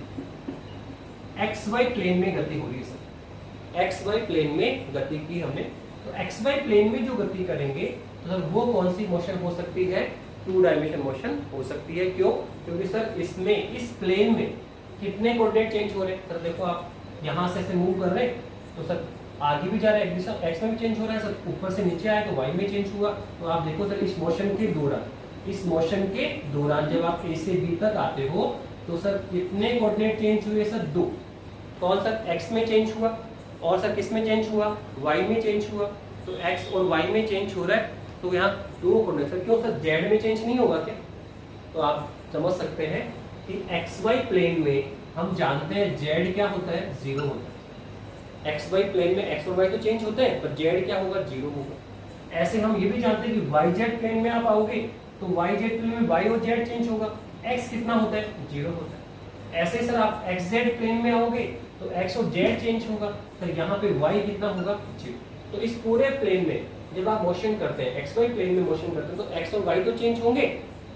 एक्स वाई प्लेन में गति हो रही है सर। एक्स वाई प्लेन में गति की हमने, तो एक्स वाई प्लेन में जो गति करेंगे तो सर वो कौन सी मोशन हो सकती है? टू डायमेंशन मोशन हो सकती है। क्यों? क्योंकि सर इसमें इस प्लेन में कितने कोऑर्डिनेट चेंज हो रहे हैं सर? देखो आप यहाँ से मूव कर रहे हैं तो सर आगे भी जा रहा है, एक दिशा एक्स में भी चेंज हो रहा है सर, ऊपर से नीचे आया तो वाई में चेंज हुआ। तो आप देखो सर इस मोशन के दौरान जब आप ए से बी तक आते हो तो सर कितने कोऑर्डिनेट चेंज हुए सर? 2। कौन सर? एक्स में चेंज हुआ और सर किस में चेंज हुआ? वाई में चेंज हुआ। तो एक्स और वाई में चेंज हो रहा है तो यहाँ 2 कोऑर्डिनेट सर। क्यों सर? जेड में चेंज नहीं होगा क्या? तो आप समझ सकते हैं कि एक्स वाई प्लेन में हम जानते हैं जेड क्या होता है? 0 होता है। एक्स वाई प्लेन में एक्स और वाई तो चेंज होते हैं पर जेड क्या होगा? 0 होगा। ऐसे हम ये भी जानते हैं कि वाई जेड प्लेन में आप आओगे तो वाई जेड प्लेन में वाई और जेड चेंज होगा। एक्स कितना होता है? 0 होता है। ऐसे सर आप एक्स जेड प्लेन में आओगे तो एक्स और जेड चेंज होगा, तो यहाँ पे वाई कितना होगा? 0। तो इस पूरे प्लेन में जब आप मोशन करते हैं, एक्स वाई प्लेन में मोशन करते हैं तो एक्स और वाई तो चेंज होंगे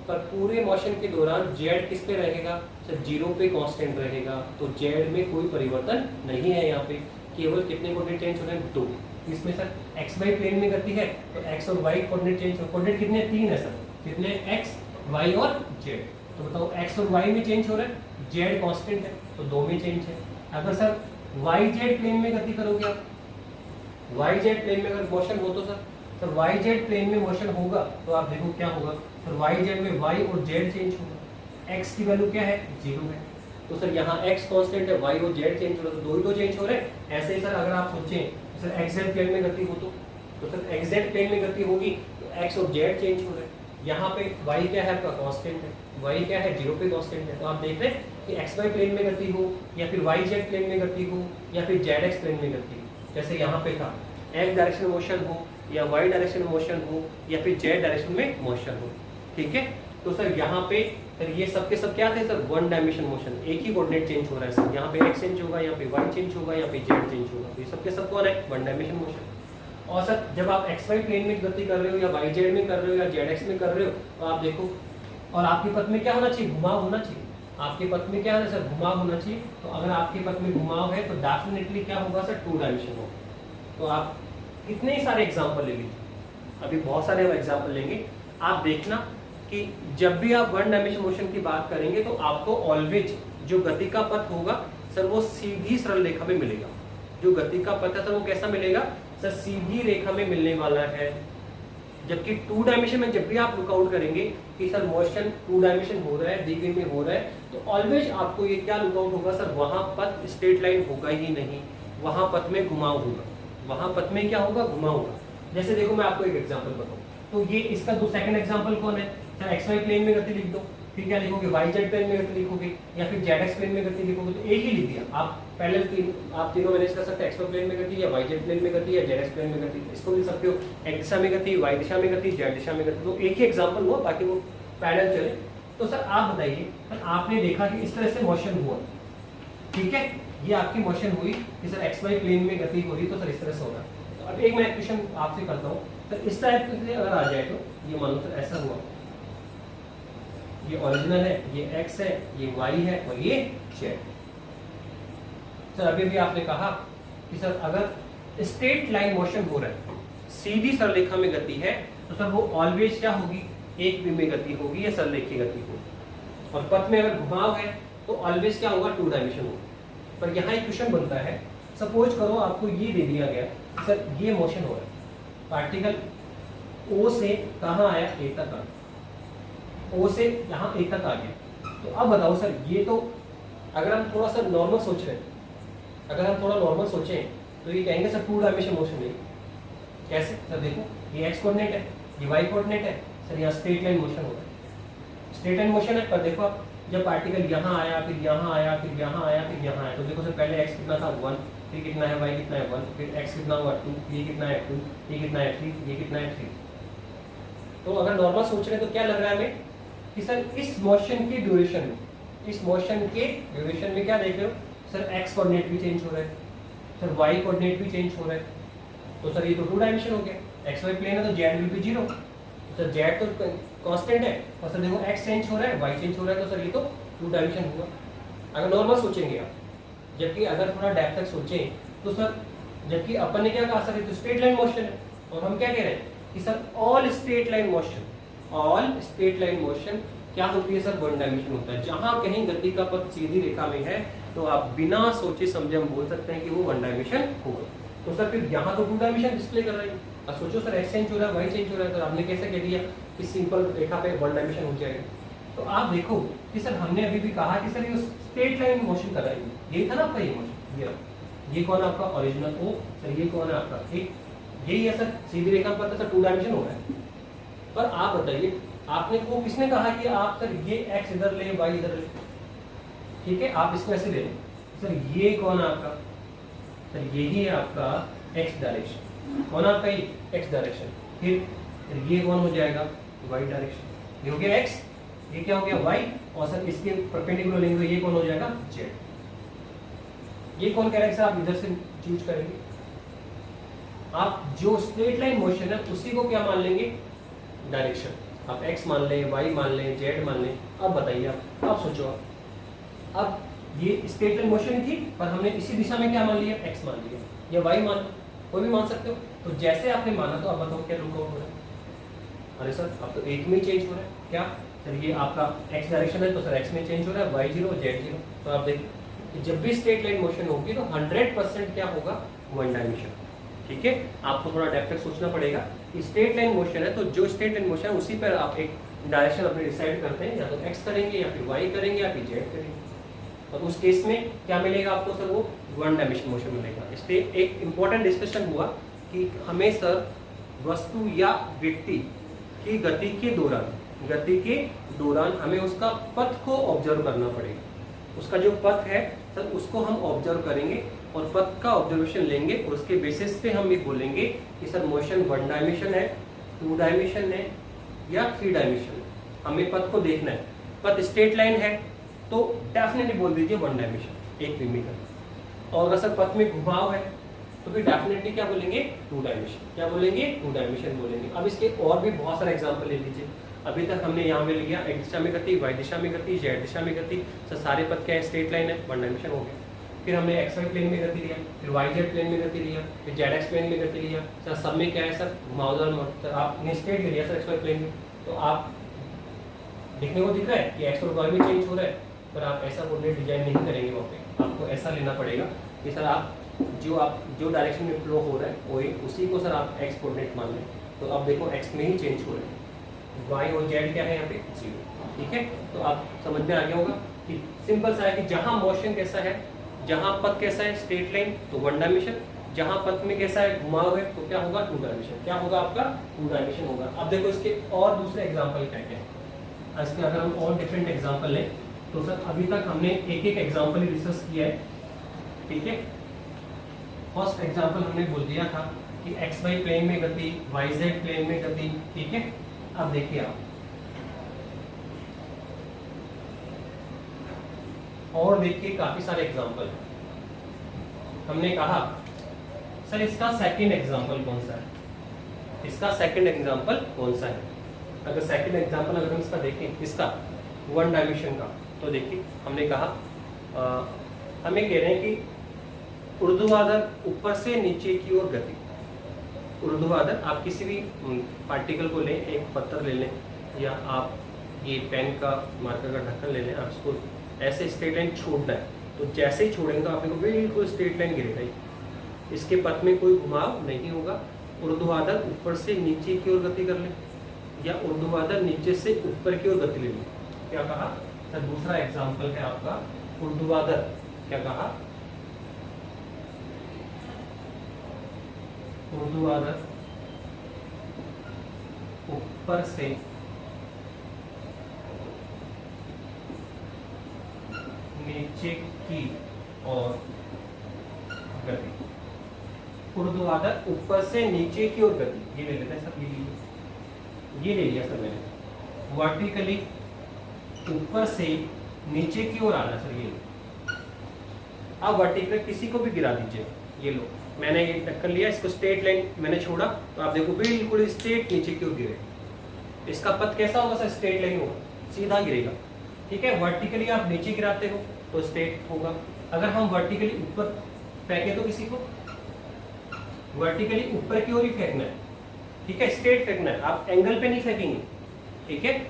पर पूरे मोशन के दौरान जेड किस पे रहेगा सर? 0 पे कांस्टेंट रहेगा। तो जेड में कोई परिवर्तन नहीं है। यहाँ पे केवल कितने कोऑर्डिनेट चेंज हो रहे हैं? 2। इसमें सर एक्स वाई प्लेन में गति है तो एक्स और वाई कोऑर्डिनेट चेंज हो, कोऑर्डिनेट कितने? 3 है सर। कितने? एक्स, वाई और जेड। तो बताओ एक्स और वाई में चेंज हो रहा है, जेड कांस्टेंट है तो 2 में चेंज है। अगर सर वाई जेड प्लेन में गति करोगे आप, वाई जेड प्लेन में अगर मोशन हो तो सर वाई जेड प्लेन में मोशन होगा तो आप देखो क्या होगा सर? वाई जेड में वाई और जेड चेंज होगा। एक्स की वैल्यू क्या है? 0 है। तो सर यहाँ एक्स कांस्टेंट है, वाई और जेड चेंज हो रहा है तो 2 ही तो चेंज हो रहे हैं। ऐसे ही सर अगर आप सोचें सर एक्स जेड प्लेन में गति हो तो सर एक्स जेड प्लेन में गति होगी तो एक्स और जेड चेंज हो रहे हैं। यहाँ पे वाई क्या है आपका? कांस्टेंट है। वाई क्या है? 0 पे कांस्टेंट है। तो आप देख रहे हैं कि एक्स वाई प्लेन में गति हो या फिर वाई जेड प्लेन में गति हो या फिर जेड एक्स प्लेन में गति हो, जैसे यहाँ पे था एक्स डायरेक्शन में मोशन हो या वाई डायरेक्शन में मोशन हो या फिर जेड डायरेक्शन में मोशन हो, ठीक है। तो सर यहाँ पे सर ये सब के सब क्या थे सर? 1 डायमेंशन मोशन, एक ही कोऑर्डिनेट चेंज हो रहा है सर। यहाँ पे एक्स चेंज होगा, यहाँ पे वाई चेंज होगा, यहाँ पे जेड चेंज होगा। तो ये सब के सब कौन है? 1 डायमेंशन मोशन। और सर जब आप एक्स वाई प्लेन में गति कर रहे हो या वाई जेड में कर रहे हो या जेड एक्स में कर रहे हो तो आप देखो, और आपके पथ में क्या होना चाहिए? घुमाव होना चाहिए। आपके पथ में क्या है सर? घुमाव होना चाहिए। तो अगर आपके पथ में घुमाव है तो डेफिनेटली क्या होगा सर? 2 डायमेंशन होगा। तो आप इतने ही सारे एग्जाम्पल ले लीजिए, अभी बहुत सारे हम एग्जाम्पल लेंगे। आप देखना कि जब भी आप 1 डायमेंशन मोशन की बात करेंगे तो आपको ऑलवेज जो गति का पथ होगा सर वो सीधी सरल रेखा में मिलेगा। जो गति का पथ है सर वो कैसा मिलेगा सर? सीधी रेखा में मिलने वाला है। जबकि 2 डायमेंशन में जब भी आप लुकआउट करेंगे कि सर मोशन 2 डायमेंशन हो रहा है, दी गई में हो रहा है, तो ऑलवेज आपको ये क्या लुकआउट होगा सर? वहां पथ स्ट्रेट लाइन होगा ही नहीं, वहां पथ में घुमाव होगा। वहां पथ में क्या होगा? घुमाव होगा। जैसे देखो मैं आपको एक एग्जांपल बताऊं तो ये इसका सेकंड एग्जांपल कौन है सर? एक्स वाई प्लेन में गति लिख दो, फिर क्या लिखोगे? वाई जेड प्लेन में गति लिखोगे या फिर जेड एक्स प्लेन में गति लिखोगे, तो एक ही लिख दिया आप। पहले आप तीनों मैनेज कर सकते हैं, एक्स वाई प्लेन में गति या वाई जेड प्लेन में गति या जेड एक्स प्लेन में गति। इसको लिख सकते हो एक्स दिशा में गति, वाई दिशा में गति, जेड दिशा में गति। तो एक ही एग्जाम्पल हुआ, बाकी वो पैरेलल चले। तो सर आप बताइए, आपने देखा कि इस तरह से मोशन हुआ, ठीक है, ये आपकी मोशन हुई कि सर एक्स वाई प्लेन में गति हो रही तो सर इस तरह से होगा। तो अब एक मैं क्वेश्चन आपसे करता हूँ, तो इस टाइप से अगर आ जाए तो ये मान लो सर ऐसा हुआ, ये ओरिजिनल है, ये एक्स है, ये वाई है और ये जेड। सर अभी भी आपने कहा कि सर अगर स्ट्रेट लाइन मोशन हो रहा है, सीधी सरलेखा में गति है, तो सर वो ऑलवेज क्या होगी? एक भी में गति होगी या सरलेखी गति होगी। और पथ में अगर घुमाव है तो ऑलवेज क्या होगा? 2 डायमेंशन होगा। पर यहाँ एक क्वेश्चन बनता है, सपोज करो आपको ये दे दिया गया सर ये मोशन हो रहा है, पार्टिकल O से कहाँ आया? A तक आ गया, O से यहाँ A तक आ गया। तो अब बताओ सर ये तो अगर हम थोड़ा सा नॉर्मल सोच रहे हैं, अगर हम थोड़ा नॉर्मल सोचें तो ये कहेंगे सर 2 डायमेंशन मोशन है। कैसे सर? देखो ये एक्स कोऑर्डिनेट है, ये वाई कोऑर्डिनेट है सर, यहाँ स्ट्रेट लाइन मोशन हो रहा है, स्ट्रेट लाइन मोशन है। पर देखो आप जब पार्टिकल यहाँ आया, फिर यहाँ आया, फिर यहाँ आया, फिर यहाँ आया, तो देखो सर पहले एक्स कितना था? 1, फिर कितना है? वाई कितना है? 1, फिर एक्स कितना हुआ? 2, ये कितना है? 2, ये कितना है? 3, ये कितना है? 3। तो अगर नॉर्मल सोच रहे हैं तो क्या लग रहा है हमें कि सर इस मोशन के ड्यूरेशन में, इस मोशन के ड्यूरेशन में क्या देख रहे हो सर? एक्स कोऑर्डिनेट भी चेंज हो रहा है सर, वाई कोऑर्डिनेट भी चेंज हो रहा है। तो सर ये तो 2 डायमेंशन हो गया। एक्स वाई प्लेन है तो Z will be 0, sir Z तो कांस्टेंट है, और सर देखो एक्स चेंज हो रहा है, वाई चेंज हो रहा है, तो सर ये तो 2 डायमेंशन हुआ अगर नॉर्मल सोचेंगे आप। जबकि अगर थोड़ा डेप्थ तक सोचें तो सर, जबकि अपन ने क्या कहा सर? ये तो स्ट्रेट लाइन मोशन है, और हम क्या कह रहे हैं कि sir all straight line motion, all straight line motion क्या होती है सर, वन डायमेंशन होता है। जहां कहीं गति का पथ सीधी रेखा में है तो आप बिना सोचे समझे हम बोल सकते हैं कि वो वन डायमेंशन होगा। तो सर फिर यहाँ तो टू डायमेंशन डिस्प्ले कर रहे हैं। अब सोचो सर एक्स चेंज हो रहा है, वाई चेंज हो रहा है, तो आपने कैसे कह दिया कि सिंपल रेखा पे वन डायमेंशन हो जाएगा। तो आप देखो कि सर हमने अभी भी कहा कि सर ये स्ट्रेट लाइन मोशन कर रहा है, यही था ना आपका ये मोशन, ये कौन आपका ओरिजिनल ओ, सर ये कौन है आपका एक, यही है सर सीधी रेखा पर, तो सर टू डायमेंशन हो रहा है। पर आप बताइए आपने को किसने कहा कि आप सर ये एक्स इधर ले वाई इधर ले, ठीक है आप इसको ऐसे ले लें। सर ये कौन है आपका, सर यही है आपका एक्स डायरेक्शन, कौन आपका ये एक्स डायरेक्शन। फिर ये कौन हो जाएगा, वाई डायरेक्शन, ये हो गया एक्स, ये क्या हो गया वाई, और सर इसके परपेंडिकुलर लेंगे ये कौन हो जाएगा जेड। ये कौन कह रहा है सर आप इधर से चूज करेंगे, आप जो स्ट्रेट लाइन मोशन है उसी को क्या मान लेंगे डायरेक्शन, आप x मान लें, y मान लें, z मान लें। अब बताइए आप सोचो, अब ये स्ट्रेट लाइन मोशन थी पर हमने इसी दिशा में क्या मान लिया, x मान लिया या y मान, कोई भी मान सकते हो। तो जैसे आपने माना तो आप बताओ क्या लुक आउट हो रहा है, अरे सर अब तो एक में चेंज हो रहा है क्या, सर ये आपका x डायरेक्शन है तो सर x में चेंज हो रहा है, y 0 z 0। तो आप देखिए जब भी स्ट्रेट लाइन मोशन होगी तो 100% क्या होगा, वन डायमेंशन। ठीक है, आपको थोड़ा डेप्थ तक सोचना पड़ेगा। स्ट्रेट लाइन मोशन है तो जो स्ट्रेट लाइन मोशन है उसी पर आप एक डायरेक्शन अपने डिसाइड करते हैं, या तो x करेंगे या फिर y करेंगे या फिर z करेंगे। और उस केस में क्या मिलेगा आपको सर, वो वन डायमेंशन मोशन मिलेगा। इसलिए एक इंपॉर्टेंट डिस्कशन हुआ कि हमें सर वस्तु या व्यक्ति की गति के दौरान हमें उसका पथ को ऑब्जर्व करना पड़ेगा। उसका जो पथ है सर उसको हम ऑब्जर्व करेंगे और पथ का ऑब्जर्वेशन लेंगे और उसके बेसिस पे हम ये बोलेंगे कि सर मोशन वन डायमेंशन है, टू डायमेंशन है या थ्री डायमेंशन है। हमें पथ को देखना है, पथ स्ट्रेट लाइन है तो डेफिनेटली बोल दीजिए वन डायमेंशन, एक मिमी। और अगर सर पथ में घुमाव है तो फिर डेफिनेटली क्या बोलेंगे, टू डायमेंशन। क्या बोलेंगे, टू डायमेंशन बोलेंगे। अब इसके और भी बहुत सारे एग्जाम्पल ले लीजिए। अभी तक हमने यहाँ पे लिया x दिशा में गति, y दिशा में गति, z दिशा में गति, सर सारे पथ क्या है, स्ट्रेट लाइन है, वन डायमेंशन हो गया। फिर हमने xy प्लेन में गति लिया, फिर yz प्लेन में गति लिया, फिर zx प्लेन में गति लिया। सर सब में क्या है सर, घुमावदार मोड। सर आपने स्ट्रेट ले लिया सर xy प्लेन में, तो आप देखने को दिख रहा है कि x और y में चेंज हो रहा है, पर आप ऐसा कोऑर्डिनेट डिजाइन नहीं करेंगे वहाँ पे। आपको ऐसा लेना पड़ेगा कि सर आप जो डायरेक्शन में फ्लो हो रहा है वही उसी को सर आप x कोऑर्डिनेट मान लें। तो अब देखो x में ही चेंज हो रहा है, y और z क्या है यहाँ पे, जीरो। ठीक है, तो आप समझ में आ गया होगा कि सिंपल सा है कि जहाँ मोशन कैसा है, जहाँ पथ कैसा है स्ट्रेट लाइन तो वन डायमेंशन, जहाँ पथ में कैसा है घुमाव है तो क्या होगा, टू डायमेंशन। क्या होगा आपका, टू डायमेंशन होगा। अब देखो इसके और दूसरे एग्जाम्पल क्या क्या है। इसके अगर हम और डिफरेंट एग्जाम्पल लें तो सर अभी तक हमने एक एक एग्जाम्पल ही डिस्कस किया है। ठीक है, फर्स्ट एग्जाम्पल हमने बोल दिया था कि एक्स वाई प्लेन में गति, वाई जेड प्लेन में गति। ठीक है, अब देखिए आप और देखिए काफी सारे एग्जाम्पल हमने कहा। सर इसका सेकंड एग्जाम्पल कौन सा है, इसका सेकंड एग्जाम्पल कौन सा है। अगर सेकंड एग्जाम्पल अगर हम इसका देखें, इसका वन डायमेंशन का, तो देखिए हमने कहा हमें कह रहे हैं कि ऊर्ध्वाधर ऊपर से नीचे की ओर गति। ऊर्ध्वाधर आप किसी भी पार्टिकल को लें, एक पत्थर ले लें या आप ये पेन का मार्कर का ढक्कन ले लें, आप इसको ऐसे स्ट्रेट लाइन छोड़ना है तो जैसे ही छोड़ेंगे तो आपको बिल्कुल स्ट्रेट लाइन गिरेगा ही, इसके पथ में कोई घुमाव नहीं होगा। ऊर्ध्वाधर ऊपर से नीचे की ओर गति कर लें या ऊर्ध्वाधर नीचे से ऊपर की ओर गति ले लें। क्या कहा सर, दूसरा एग्जाम्पल है आपका ऊर्ध्वाधर। क्या कहा, ऊर्ध्वाधर ऊपर से नीचे की ओर गति। ऊर्ध्वाधर ऊपर से नीचे की ओर गति, ये ले लेते हैं सर, ये ले लिया सर मैंने। वर्टिकली ऊपर से नीचे की ओर आना सर, ये आप वर्टिकल किसी को भी गिरा दीजिए। ये लो मैंने ये टक्कर लिया, इसको स्ट्रेट लाइन मैंने छोड़ा तो आप देखो बिल्कुल स्ट्रेट नीचे की ओर गिरे। इसका पथ कैसा होगा सर, स्ट्रेट लाइन होगा, सीधा गिरेगा। ठीक है, वर्टिकली आप नीचे गिराते हो तो स्ट्रेट होगा। अगर हम वर्टिकली ऊपर फेंके तो किसी को वर्टिकली ऊपर की ओर ही फेंकना है। ठीक है, स्ट्रेट फेंकना है, आप एंगल पे नहीं फेंकेंगे। ठीक है।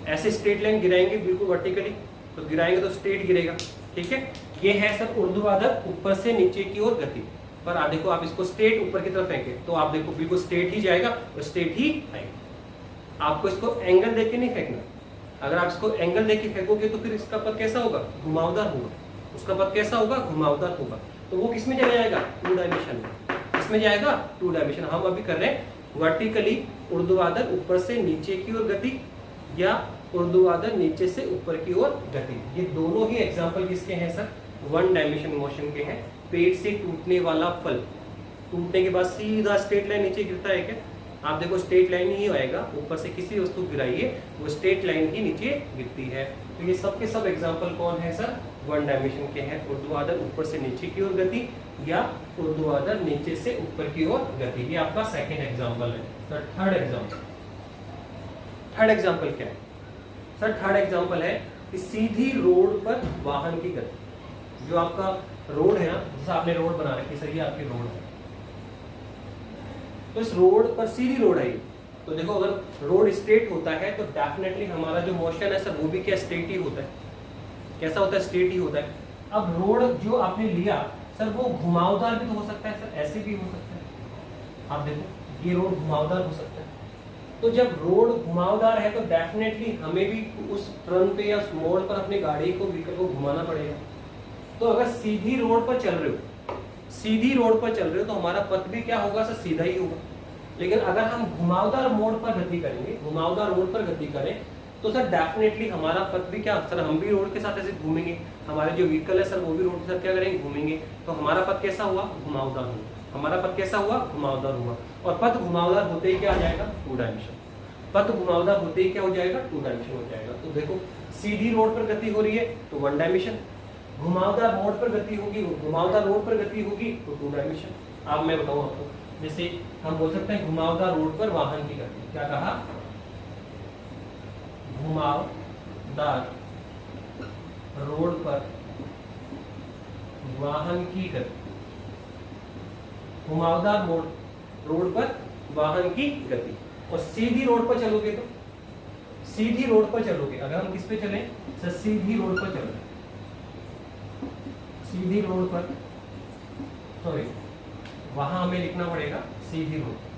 ऐसे स्ट्रेट लाइन गिराएंगे बिल्कुल वर्टिकली, तो गिराएंगे तो स्ट्रेट गिरेगा, ठीक है। ये है सर ऊर्ध्वाधर ऊपर से नीचे की ओर गति। पर आप देखो, आप इसको स्ट्रेट ऊपर की तरफ फेंके तो आप देखो बिल्कुल स्ट्रेट ही जाएगा और स्ट्रेट ही आएगा। आपको इसको एंगल देके नहीं फेंकना। अगर आप इसको एंगल देके फेंकोगे तो फिर इसका पथ कैसा होगा, घुमावदार होगा। उसका पथ कैसा होगा, घुमावदार होगा। तो वो किस में चला जाएगा, टू डायमेंशन में। किसमें जाएगा, टू डायमेंशन। हम अभी कर रहे हैं वर्टिकली ऊर्ध्वाधर ऊपर से नीचे की ओर गति या ऊर्ध्वाधर नीचे से ऊपर की ओर गति। ये दोनों ही एग्जांपल किसके हैं सर, वन डायमेंशन मोशन के हैं। पेड़ से टूटने वाला फल, टूटने के बाद सीधा स्ट्रेट लाइन नीचे गिरता है क्या, आप देखो स्ट्रेट लाइन ही आएगा। ऊपर से किसी वस्तु गिराइए वो स्ट्रेट लाइन ही नीचे गिरती है। तो ये सब के सब एग्जांपल कौन है सर, वन डायमेंशन के हैं। ऊर्ध्वाधर ऊपर से नीचे की ओर गति या ऊर्ध्वाधर नीचे से ऊपर की ओर गति। ये आपका सेकंड एग्जांपल है। सर थर्ड एग्जांपल क्या है सर, थर्ड एग्जांपल है कि सीधी रोड पर वाहन की गति। जो आपका रोड है ना, जैसे आपने रोड बना रखी सर, ये आपकी रोड है, तो इस रोड पर सीधी रोड है। तो देखो अगर रोड स्ट्रेट होता है तो डेफिनेटली हमारा जो मोशन है सर वो भी क्या स्ट्रेट ही होता है। कैसा होता है, स्ट्रेट ही होता है। अब रोड जो आपने लिया सर वो घुमावदार भी तो हो सकता है सर, ऐसे भी हो सकता है। आप देखो ये रोड घुमावदार हो सकता है। तो जब रोड घुमावदार है तो डेफिनेटली हमें भी उस टर्न पे या उस मोड़ पर अपनी गाड़ी को, व्हीकल को घुमाना पड़ेगा। तो अगर सीधी रोड पर चल रहे हो, सीधी रोड पर चल रहे हो तो हमारा पथ भी क्या होगा सर, सीधा ही होगा। लेकिन अगर हम घुमावदार मोड़ पर गति करेंगे, घुमावदार रोड पर गति करें तो सर डेफिनेटली हमारा पथ भी क्या सर, हम भी रोड के साथ ऐसे घूमेंगे। हमारे जो व्हीकल है सर वो भी रोड के साथ क्या करेंगे, घूमेंगे। तो हमारा पथ कैसा हुआ, घुमावदार हुआ। हमारा पथ कैसा हुआ, घुमावदार हुआ। और पथ घुमावदार होते ही क्या आ जाएगा, टू डायमेंशन। पथ घुमावदार होते ही क्या हो जाएगा, टू डायमेंशन हो जाएगा। तो देखो सीधी रोड पर गति हो रही है तो वन डायमेंशन, घुमावदार मोड़ पर गति होगी, घुमावदार रोड पर गति होगी तो टू डायमेंशन। अब मैं बताऊं आपको, जैसे हम बोल सकते हैं घुमावदार रोड पर वाहन की गति। क्या कहा, घुमावदार रोड पर वाहन की गति। घुमावदार रोड पर वाहन की गति। और सीधी रोड पर चलोगे तो, सीधी रोड पर चलोगे अगर हम किस पे चले सर, सीधी रोड पर चलोगे, सीधी रोड पर, सॉरी वहां हमें लिखना पड़ेगा सीधी रोड।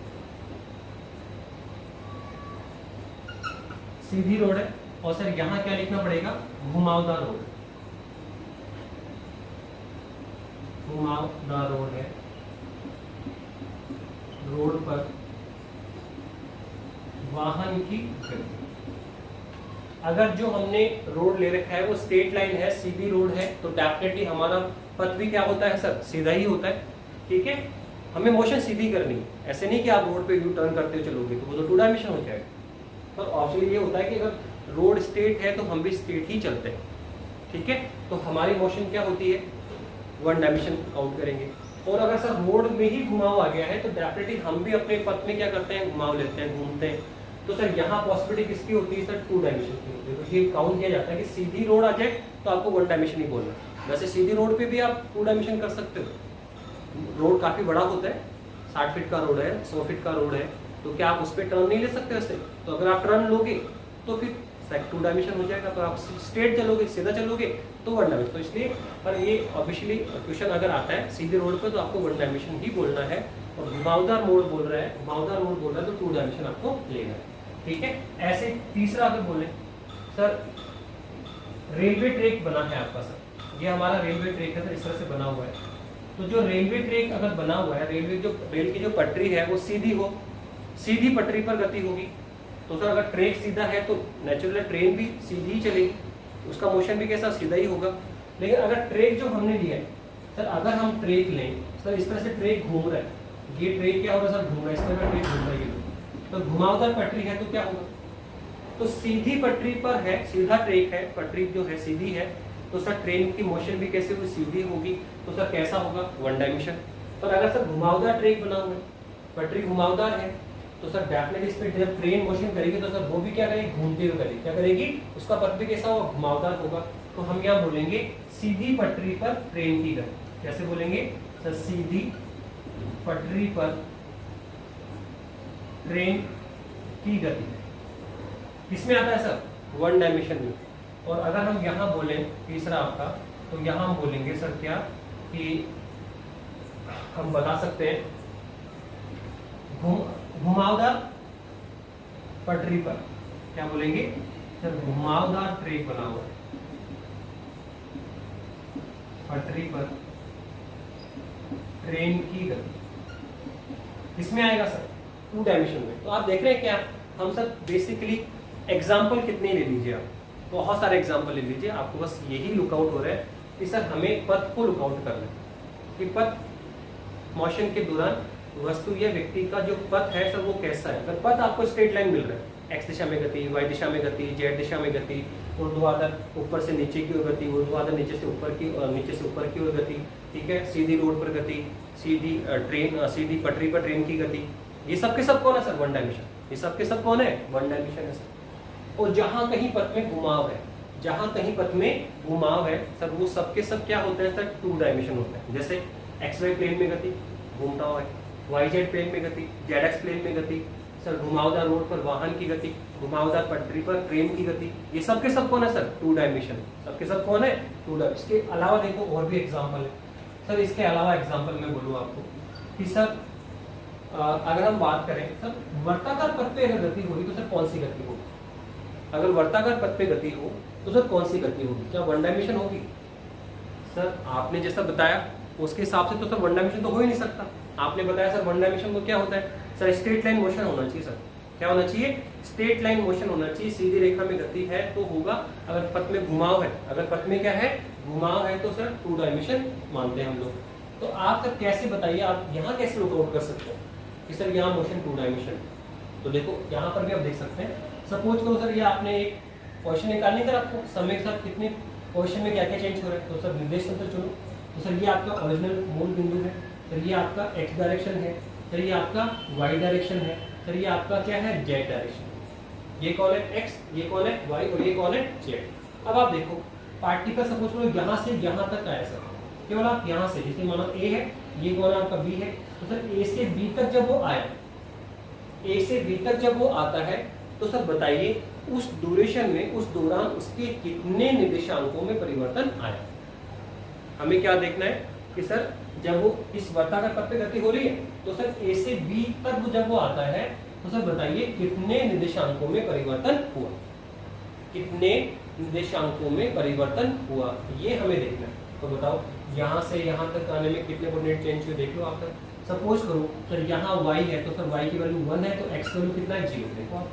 सीधी रोड है और सर यहां क्या लिखना पड़ेगा, घुमावदार रोड। घुमावदार रोड है, रोड पर वाहन की गति। अगर जो हमने रोड ले रखा है वो स्ट्रेट लाइन है, सीधी रोड है, तो डेफिनेटली हमारा पथ भी क्या होता है सर, सीधा ही होता है। ठीक है, हमें मोशन सीधी करनी है। ऐसे नहीं कि आप रोड पे यू टर्न करते हुए चलोगे तो वो तो टू डायमेंशन हो जाएगा। पर ऑप्शन ये होता है कि अगर रोड स्ट्रेट है तो हम भी स्ट्रेट ही चलते हैं। ठीक है, तो हमारी मोशन क्या होती है, वन डायमेंशन काउंट करेंगे। और अगर सर रोड में ही घुमाव आ गया है तो डेफिनेटली हम भी अपने पथ में क्या करते हैं, घुमाव लेते हैं, घूमते हैं। तो सर यहाँ पॉसिबिलिटी किसकी होती है सर, टू डायमेंशन की होती है। तो ये काउंट किया जाता है कि सीधी रोड आ जाए तो आपको वन डायमेंशन ही बोलना। वैसे सीधी रोड पे भी आप टू डायमेंशन कर सकते हो। रोड काफी बड़ा होता है, 60 फीट का रोड है, 100 फीट का रोड है, तो क्या आप उस पर टर्न नहीं ले सकते वैसे? तो अगर आप टर्न लोगे तो फिर टू डायमेंशन हो जाएगा। पर आप स्ट्रेट चलोगे, सीधा चलोगे तो वन डायमेंशन। तो इसलिए पर ये ऑब्वियसली क्वेश्चन अगर आता है सीधी रोड पे तो आपको वन डायमेंशन ही बोलना है। और घुमावदार मोड़ बोल रहा है, घुमावदार मोड़ बोल रहा है तो टू डायमेंशन आपको लेना है। ठीक है, ऐसे तीसरा अगर बोले सर, रेलवे ट्रैक बना है आपका सर, ये हमारा रेलवे ट्रैक है सर, इस तरह से बना हुआ है। तो जो रेलवे ट्रैक अगर बना हुआ है, रेल की जो पटरी है वो सीधी हो, सीधी पटरी पर गति होगी। तो सर अगर ट्रैक सीधा है तो नेचुरल ट्रेन भी सीधी ही चलेगी, उसका मोशन भी कैसा, सीधा ही होगा। लेकिन अगर ट्रैक जो हमने लिया है सर, अगर हम ट्रैक लें सर, इस तरह से ट्रैक घूम रहा है, ये ट्रैक क्या होगा सर, घूम रहा है, इस तरह का ट्रैक घूम रहा है। तो घुमावदार पटरी है तो क्या होगा, तो सीधी पटरी पर है, सीधा ट्रैक है, पटरी जो है सीधी है, तो सर ट्रेन की मोशन भी कैसे होगी, सीधी होगी। तो सर कैसा होगा, वन डायमेंशन। पर अगर सर घुमावदार ट्रैक बना हुआ है, पटरी घुमावदार है, तो सर डेफिनेटली इस पे जब ट्रेन मोशन करेगी तो सर वो भी क्या करेगी, घूमते हुए करेगी। क्या करेगी, उसका पथ भी कैसा होगा, घुमावदार होगा। तो हम यहाँ बोलेंगे सीधी पटरी पर ट्रेन की गति। कैसे बोलेंगे सर, सीधी पटरी पर ट्रेन की गति। किसमें आता है सर? वन डायमेंशन में। और अगर हम यहाँ बोलें तीसरा आपका, तो यहाँ हम बोलेंगे सर क्या कि हम बता सकते हैं घुमावदार पटरी पर, क्या बोलेंगे सर? घुमावदार ट्रैक बना हुआ है पटरी पर ट्रेन की गति, किसमें आएगा सर? टू डायमेंशन में। तो आप देख रहे हैं क्या, हम सब बेसिकली एग्जाम्पल कितने ले लीजिए आप, बहुत सारे एग्जाम्पल ले लीजिए, आपको बस यही लुकआउट हो रहा है कि सर हमें पथ को लुकआउट करना है कि पथ मोशन के दौरान वस्तु या व्यक्ति का जो पथ है सर वो कैसा है। अगर पथ आपको स्ट्रेट लाइन मिल रहा है, एक्स दिशा में गति, वाई दिशा में गति, जेड दिशा में गति, ऊर्ध्वाधर ऊपर से नीचे की ओर गति, ऊर्ध्वाधर नीचे से ऊपर की और नीचे से ऊपर की ओर गति, ठीक है, सीधी रोड पर गति, सीधी ट्रेन, सीधी पटरी पर ट्रेन की गति, ये सब के सब कौन है सर? One dimension. ये सब के सब कौन है? वन डायमेंशन है सर। और जहां कहीं पथ में घुमाव है, जहां कहीं पथ में घुमाव है सर, वो सब के सब क्या होते हैं सर? टू डायमेंशन होते हैं। जैसे एक्स वाई प्लेन में गति घूमता हुआ है, वाई जेड प्लेन में गति, जेड एक्स प्लेन में गति सर, घुमावदार रोड पर वाहन की गति, घुमावदार पटरी पर ट्रेन की गति, ये सब के सब कौन है सर? Two dimension. सबके सब कौन है? Two dimension. इसके अलावा देखो और भी एग्जाम्पल है सर। इसके अलावा एग्जाम्पल मैं बोलूँ आपको कि सर अगर हम बात करें सर वर्ताकार पथ पे अगर गति होगी तो सर कौन सी गति होगी? अगर वर्ताकार पथ पे गति हो तो सर कौन सी गति होगी? क्या वन डायमेंशन होगी? सर आपने जैसा बताया उसके हिसाब से तो सर वन डायमेंशन तो हो ही नहीं सकता। आपने बताया सर वन डायमेंशन को क्या होता है सर? स्ट्रेट लाइन मोशन होना चाहिए सर। क्या होना चाहिए? स्ट्रेट लाइन मोशन होना चाहिए, सीधी रेखा में गति है तो होगा। अगर पथ में घुमाव है, अगर पथ में क्या है? घुमाव है, तो सर टू डायमेंशन मानते हैं हम लोग। तो आप सर कैसे बताइए, आप यहाँ कैसे लुकआउट कर सकते हैं कि सर यहाँ मोशन टू डायमेंशन? तो देखो यहाँ पर भी आप देख सकते हैं। सपोज करो सर ये आपने एक क्वेश्चन निकालने का, आपको समय के साथ कितने क्वेश्चन में क्या क्या चेंज हो रहा है, तो सर निर्देश तंत्र चुनो। तो सर ये आपका ओरिजिनल मूल बिंदु है, सर ये आपका एक्स डायरेक्शन है, सर ये आपका वाई डायरेक्शन है, सर ये आपका क्या है? Z direction. ये कौन है? एक्स, ये कौन है? वाई, और ये कौन है? जेड। अब आप देखो पार्टिकल सपोज करो यहाँ से यहाँ तक आया सर, केवल आप यहाँ से, जैसे मानो ए है, ये कौन है आपका? बी है। तो सर ए से बी तक जब वो आया, ए से बी तक जब वो आता है तो सर बताइए उस ड्यूरेशन में, उस दौरान उसके कितने निर्देशांकों में परिवर्तन आया? हमें क्या देखना है कि सर जब वो इस वर्ताकार पथ पे गति हो रही है तो सर ए से बी तक जब वो आता है तो सर बताइए कितने निर्देशांकों में परिवर्तन हुआ, कितने निर्देशांकों में परिवर्तन हुआ, ये हमें देखना है। तो बताओ यहाँ से यहाँ तक आने में कितने कोऑर्डिनेट चेंज हुए, देख लो आप सर। सपोज करो सर यहाँ y है तो सर y की वैल्यू 1 है, तो x की वैल्यू कितना है? 0। देखो आप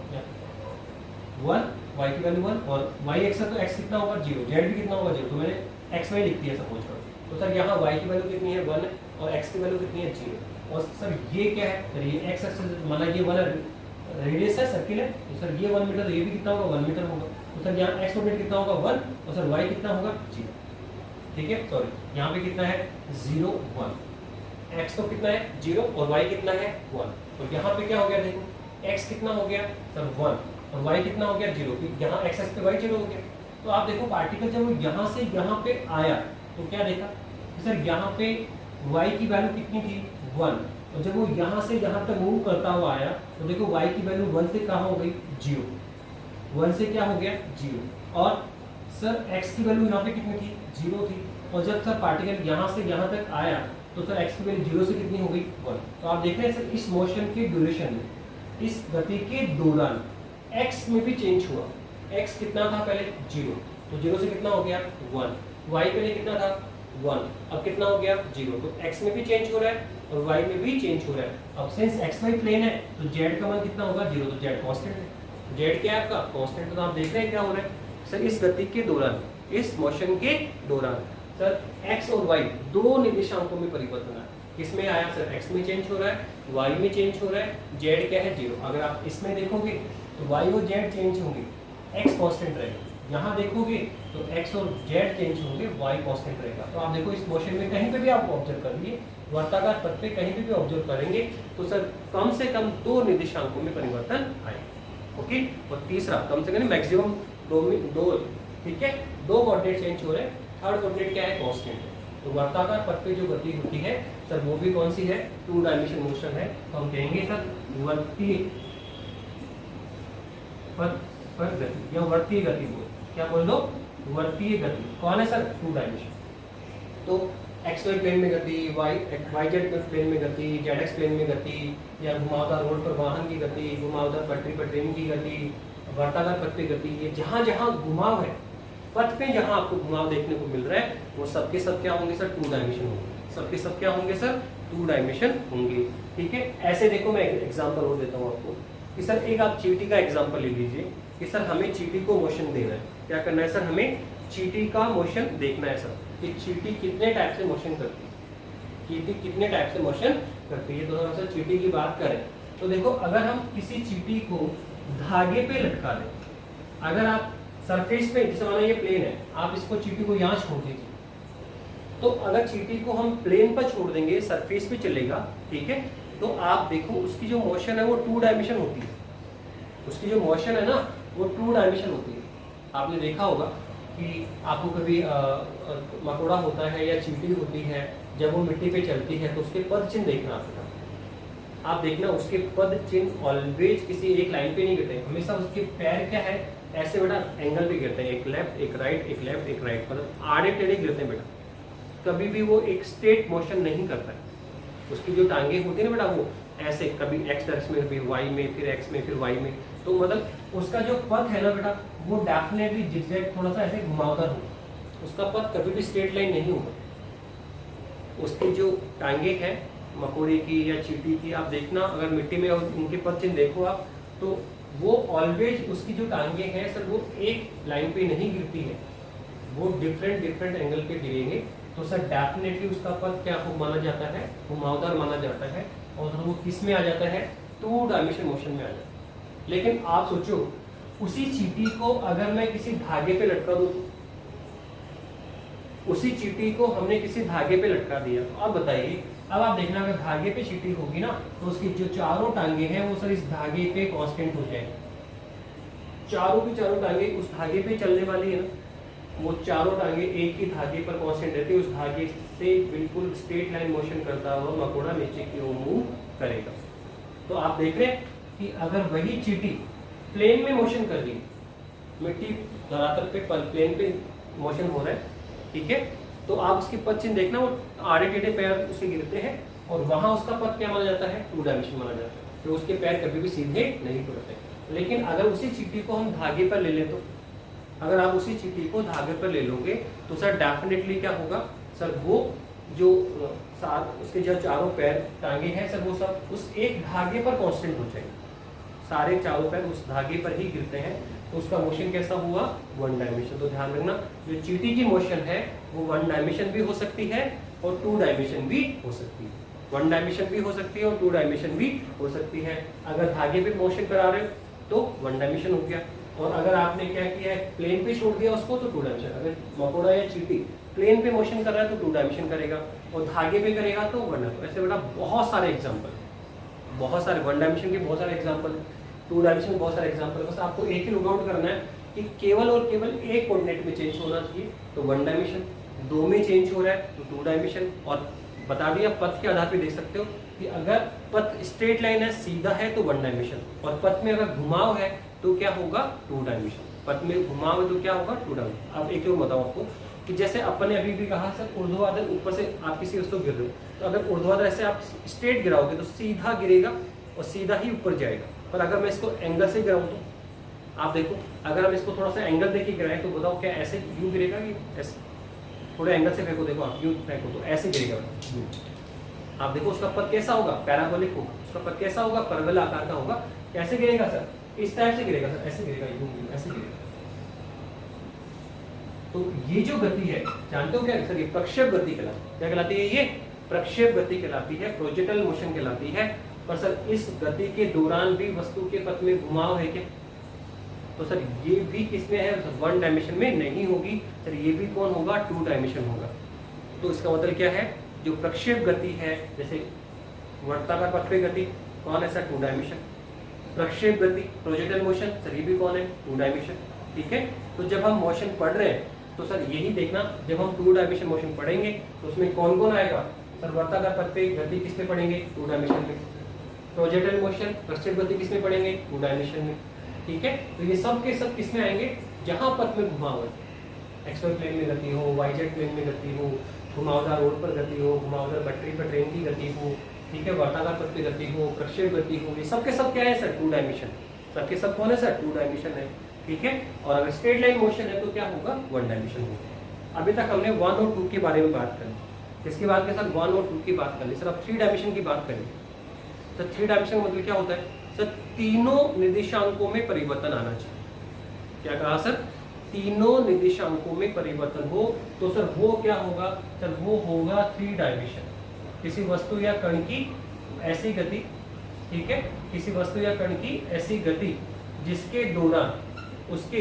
1, y की वैल्यू 1, और y x है तो x कितना होगा? 0। z भी कितना होगा? 0। तो मैंने x में लिख दिया सपोज करो। तो सर यहाँ y की वैल्यू कितनी है? 1 है, और x की वैल्यू कितनी है? 0। और सर ये क्या है? सर ये x एक्सिस, माना ये 1 रेडियस है, सर्किल है, तो सर ये 1 मीटर, तो ये भी कितना होगा? 1 मीटर होगा। तो सर यहाँ x कोऑर्डिनेट कितना होगा? 1, और सर y कितना होगा? 0। ठीक है, सॉरी यहाँ पे कितना है? 0 1। x तो कितना है? 0, और y कितना है? 1। तो यहाँ पे क्या हो गया? देखो x कितना हो गया सर? 1, और y कितना हो गया? 0। यहाँ x एक्सिस पे y 0 हो गया। तो आप देखो पार्टिकल जब वो यहाँ से यहाँ पे आया तो क्या देखा कि सर यहाँ पे y की वैल्यू कितनी थी? 1, और जब वो यहाँ से यहाँ तक मूव करता हुआ आया तो देखो y की वैल्यू 1 से कहाँ हो गई? 0। 1 से क्या हो गया? 0। और सर x की वैल्यू यहाँ पे कितनी थी? 0 थी। और जब सर पार्टिकल यहाँ से यहाँ तक आया तो सर x की वैल्यू 0 से कितनी हो गई? 1। तो आप देख रहे हैं सर इस मोशन के ड्यूरेशन में, इस गति के दौरान x में भी चेंज हुआ। x कितना था पहले? 0, तो 0 से कितना हो गया? 1। y पहले कितना था? 1, अब कितना हो गया? 0। तो x में भी चेंज हो रहा है और y में भी चेंज हो रहा है। अब सिंस x y प्लेन है तो z का मान कितना होगा? 0। तो z कांस्टेंट है। z क्या है आपका? कांस्टेंट। तो आप देख रहे हैं क्या हो रहा है सर इस गति के दौरान, इस मोशन के दौरान सर x और y दो निर्देशांकों में परिवर्तन आया। किसमें आया सर? x में चेंज हो रहा है, y में चेंज हो रहा है, z क्या है? 0। अगर आप इसमें देखोगे तो y और z चेंज होंगे, x कांस्टेंट रहेगा। यहाँ देखोगे तो x और z चेंज होंगे, y कांस्टेंट रहेगा। तो आप देखो इस मोशन में कहीं पे भी आप ऑब्जर्व कर लिए, वर्ताकार पथ पे कहीं पे भी ऑब्जर्व करेंगे तो सर कम से कम दो निर्देशांकों में परिवर्तन आए। ओके, और तीसरा कम से कम मैक्सिमम दो, ठीक है, दो कोऑर्डिनेट चेंज हो रहे हैं, थर्ड कोऑर्डिनेट क्या है? कांस्टेंट है। तो वर्ताकार पथ पे जो गति होती है सर वो भी कौन सी है? टू डायमेंशन मोशन है। तो हम कहेंगे सर वर्तीय पथ पर गति या वर्तीय गति बोल, क्या बोल दो, वर्तीय गति। कौन है सर, 2 डायमेंशन। तो XY प्लेन में गति, YZ प्लेन में गति, ZX प्लेन में गति, या घुमावदार रोड पर वाहन की गति, घुमावदार पटरी पर ट्रेन की गति, वर्ताकार पथ पे गति, ये जहाँ जहाँ घुमाव है पथ पे, जहाँ आपको घुमाव देखने को मिल रहा है, वो सबके सब क्या होंगे सर, 2 डायमेंशन होंगे। सबके सब क्या होंगे सर, 2 डायमेंशन होंगे। ठीक है, ऐसे देखो मैं एक एग्जाम्पल और देता हूँ आपको कि सर एक आप चींटी का एग्जाम्पल ले लीजिए कि सर हमें चींटी को मोशन देना है। क्या करना है सर, हमें चींटी का मोशन देखना है सर कि चींटी कितने टाइप से मोशन करती है, चींटी कितने टाइप से मोशन करती है। तो हम सर चींटी की बात करें तो देखो, अगर हम किसी चींटी को धागे पे लटका दें, अगर आप सरफेस पे, जैसे माना ये प्लेन है, आप इसको चींटी को यहाँ छोड़ दीजिए, तो अगर चींटी को हम प्लेन पर छोड़ देंगे, सरफेस पे चलेगा, ठीक है, तो आप देखो उसकी जो मोशन है वो 2 डायमेंशन होती है। उसकी जो मोशन है ना वो 2 डायमेंशन होती है। आपने देखा होगा कि आपको कभी मकोड़ा होता है या चींटी होती है, जब वो मिट्टी पे चलती है तो उसके पद चिन्ह देखना आप देखना, उसके पद चिन्ह ऑलवेज किसी एक लाइन पे नहीं गिरते, हमेशा उसके पैर क्या है, ऐसे बेटा एंगल पे गिरते हैं, एक लेफ्ट एक राइट, एक लेफ्ट एक राइट, मतलब आड़े टेढ़े गिरते हैं बेटा। कभी भी वो एक स्ट्रेट मोशन नहीं करता है। उसकी जो टांगे होती है ना बेटा, वो ऐसे कभी एक्स डायरेक्शन में, कभी वाई में, फिर एक्स में, फिर वाई में, तो मतलब उसका जो पथ है ना बेटा, वो डेफिनेटली जिगजैग, थोड़ा सा ऐसे घुमावदार होगा। उसका पथ कभी भी स्ट्रेट लाइन नहीं होगा। उसकी जो टांगे हैं मकोड़े की या चींटी की, आप देखना अगर मिट्टी में उनके पद चिन्ह देखो आप, तो वो ऑलवेज उसकी जो टांगे हैं सर वो एक लाइन पे नहीं गिरती है, वो डिफरेंट एंगल पे गिरेंगे। तो सर डेफिनेटली उसका पथ क्या माना जाता है, घुमावदार माना जाता है, और वो किस में आ जाता है, 2 डायमेंशन मोशन में आ जाता है। लेकिन आप सोचो, उसी चींटी को अगर मैं किसी धागे पे लटका दूं, उसी चींटी को हमने किसी धागे पे लटका दिया, तो अब बताइए, अब आप देखना अगर धागे पे चींटी होगी ना, तो उसकी जो चारों टांगे हैं वो सर इस धागे पे कांस्टेंट हो जाएंगे। चारों की चारों टांगे उस धागे पे चलने वाली है ना, वो चारों टांगे एक ही धागे पर कांस्टेंट रहती है, उस धागे से बिल्कुल स्ट्रेट लाइन मोशन करता हुआ मकोड़ा नीचे की ओर मूव करेगा। तो आप देख रहे हैं कि अगर वही चींटी प्लेन में मोशन कर रही, मिट्टी धरातल पे प्लेन पे मोशन हो रहा है, ठीक है, तो आप उसके पद चिन्ह देखना, वो आड़े टेढ़े पैर उसके गिरते हैं, और वहां उसका पद क्या माना जाता है, 2 डायमेंशन माना जाता है, तो उसके पैर कभी भी सीधे नहीं पड़ते। लेकिन अगर उसी चींटी को हम धागे पर ले ले, तो अगर आप उसी चींटी को धागे पर ले लोगे तो सर डेफिनेटली क्या होगा सर, वो जो उसके जो चारों पैर टांगे हैं सर, वो सब उस एक धागे पर कांस्टेंट हो जाएंगे, सारे चारों पैर उस धागे पर ही गिरते हैं, तो उसका मोशन कैसा हुआ, 1 डायमेंशन। तो ध्यान रखना, जो चींटी की मोशन है वो 1 डायमेंशन भी हो सकती है और 2 डायमेंशन भी हो सकती है। 1 डायमेंशन भी हो सकती है और 2 डायमेंशन भी हो सकती है। अगर धागे पे मोशन करा रहे हो तो 1 डायमेंशन हो गया, और अगर आपने क्या किया है, प्लेन पे छोड़ दिया उसको, तो 2 डायमेंशन। अगर मकोड़ा या चींटी प्लेन पे मोशन कर रहा है तो 2 डायमेंशन करेगा, और धागे पे करेगा तो 1 डायमेंशन। ऐसे बेटा बहुत सारे एग्जाम्पल, बहुत सारे 1 डायमेंशन के बहुत सारे एग्जाम्पल, 2 डायमेंशन बहुत सारे एग्जाम्पल। बस आपको एक ही लुक आउट करना है कि केवल और केवल एक कोऑर्डिनेट में चेंज होना चाहिए तो 1 डायमेंशन, 2 में चेंज हो रहा है तो 2 डायमेंशन। और बता दिया पथ के आधार पे देख सकते हो कि अगर पथ स्ट्रेट लाइन है, सीधा है, तो 1 डायमेंशन, और पथ में अगर घुमाव है तो क्या होगा, 2 डायमेंशन। पथ में घुमाव है तो क्या होगा, 2 डायमेंशन। अब एक और बताऊं आपको कि जैसे अपन ने अभी भी कहा सर, ऊर्ध्वाधर ऊपर से आप किसी वस्तु गिर रहे हो, तो अगर ऊर्ध्वाधर ऐसे आप स्ट्रेट गिराओगे तो सीधा गिरेगा और सीधा ही ऊपर जाएगा। पर अगर मैं इसको एंगल से गिराऊं तो आप देखो, अगर हम इसको थोड़ा सा एंगल देके गिराएं तो बताओ क्या ऐसे यूं गिरेगा कि ऐसे, थोड़ा एंगल से फेंको, देखो आप यूं फेंको तो ऐसे गिरेगा। आप देखो उसका पथ कैसा होगा, पैराबोलिक होगा, उसका पथ कैसा होगा, परवल आकार का होगा। कैसे गिरेगा सर, इस टाइप से गिरेगा सर, ऐसे गिरेगा, यूं ऐसे गिरेगा। तो ये जो गति है, जानते हो क्या सर, ये प्रक्षेप गति कहलाती है। क्या कहलाती है, ये प्रक्षेप गति कहलाती है, प्रोजेक्टाइल मोशन कहलाती है। पर सर इस गति के दौरान भी वस्तु के पथ में घुमाव है क्या, तो सर ये भी किसमें है, 1 डायमेंशन में नहीं होगी सर, ये भी कौन होगा, 2 डायमेंशन होगा। तो इसका मतलब क्या है, जो प्रक्षेप गति है, जैसे वर्ताकार पथ पे गति कौन है सर, 2 डायमेंशन। प्रक्षेप गति प्रोजेक्टाइल मोशन सर, ये भी कौन है, 2 डायमेंशन। ठीक है, तो जब हम मोशन पढ़ रहे हैं तो सर यही देखना, जब हम 2 डायमेंशन मोशन पढ़ेंगे तो उसमें कौन कौन आएगा सर, वर्ताकार पथ पे गति किस में पढ़ेंगे, 2 डायमेंशन में। प्रोजेक्टाइल मोशन प्रक्षेप गति किस में पढ़ेंगे, 2 डायमेंशन में। ठीक है। तो ये सब के सब किसमें आएंगे, जहां पथ में घुमावट, एक्सवाई प्लेन में गति हो, वाई जेड प्लेन में गति हो, घुमावदार रोड पर गति हो, घुमावदार पटरी पर ट्रेन की गति हो, ठीक है, वर्ताकार पथ पे गति हो, प्रक्षेप गति हो, ये सब के सब क्या है सर, 2 डायमेंशन। सबके सब कौन है सर, 2 डायमेंशन है, ठीक है। और अगर स्ट्रेट लाइन मोशन है तो क्या होगा, 1 डायमेंशन होगा। अभी तक हमने 1 और 2 के बारे में बात करी, इसके बाद के साथ 1 और 2 की बात कर ली। सर अब 3 डायमेंशन की बात करेंगे। सर 3 डायमेंशन मतलब क्या होता है, सर तीनों निर्देशांकों में परिवर्तन आना चाहिए। क्या कहा सर, तीनों निर्देशांकों में परिवर्तन हो तो सर वो क्या होगा, सर वो होगा 3 डायमेंशन। किसी वस्तु या कण की ऐसी गति, ठीक है, किसी वस्तु या कण की ऐसी गति जिसके दौरान उसके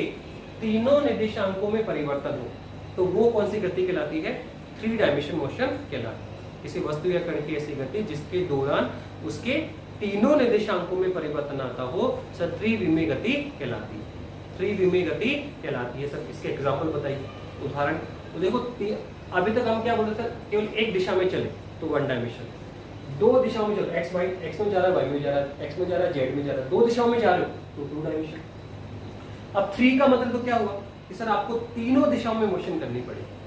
तीनों निर्देशांकों में परिवर्तन हो, तो वो कौन सी गति कहलाती है, 3 डायमेंशन मोशन कहलाती है। किसी वस्तु या कण की ऐसी गति जिसके दौरान उसके तीनों निर्देशांकों में परिवर्तन आता हो, सर त्रिविमीय गति कहलाती है। त्रिविमीय गति कहलाती है। सर इसके एग्जाम्पल बताइए, उदाहरण। तो देखो अभी तक हम क्या बोल रहे थे, केवल एक दिशा में चले तो 1 डायमेंशन, 2 दिशाओं में चलो, एक्स में जा रहा है, वाई में जा रहा है, एक्स में जा रहा है, जेड में जा रहा है, 2 दिशाओं में जा रहे हो तो 2 डायमेंशन। अब 3 का मतलब तो क्या हुआ कि सर आपको तीनों दिशाओं में मोशन करनी पड़ेगी,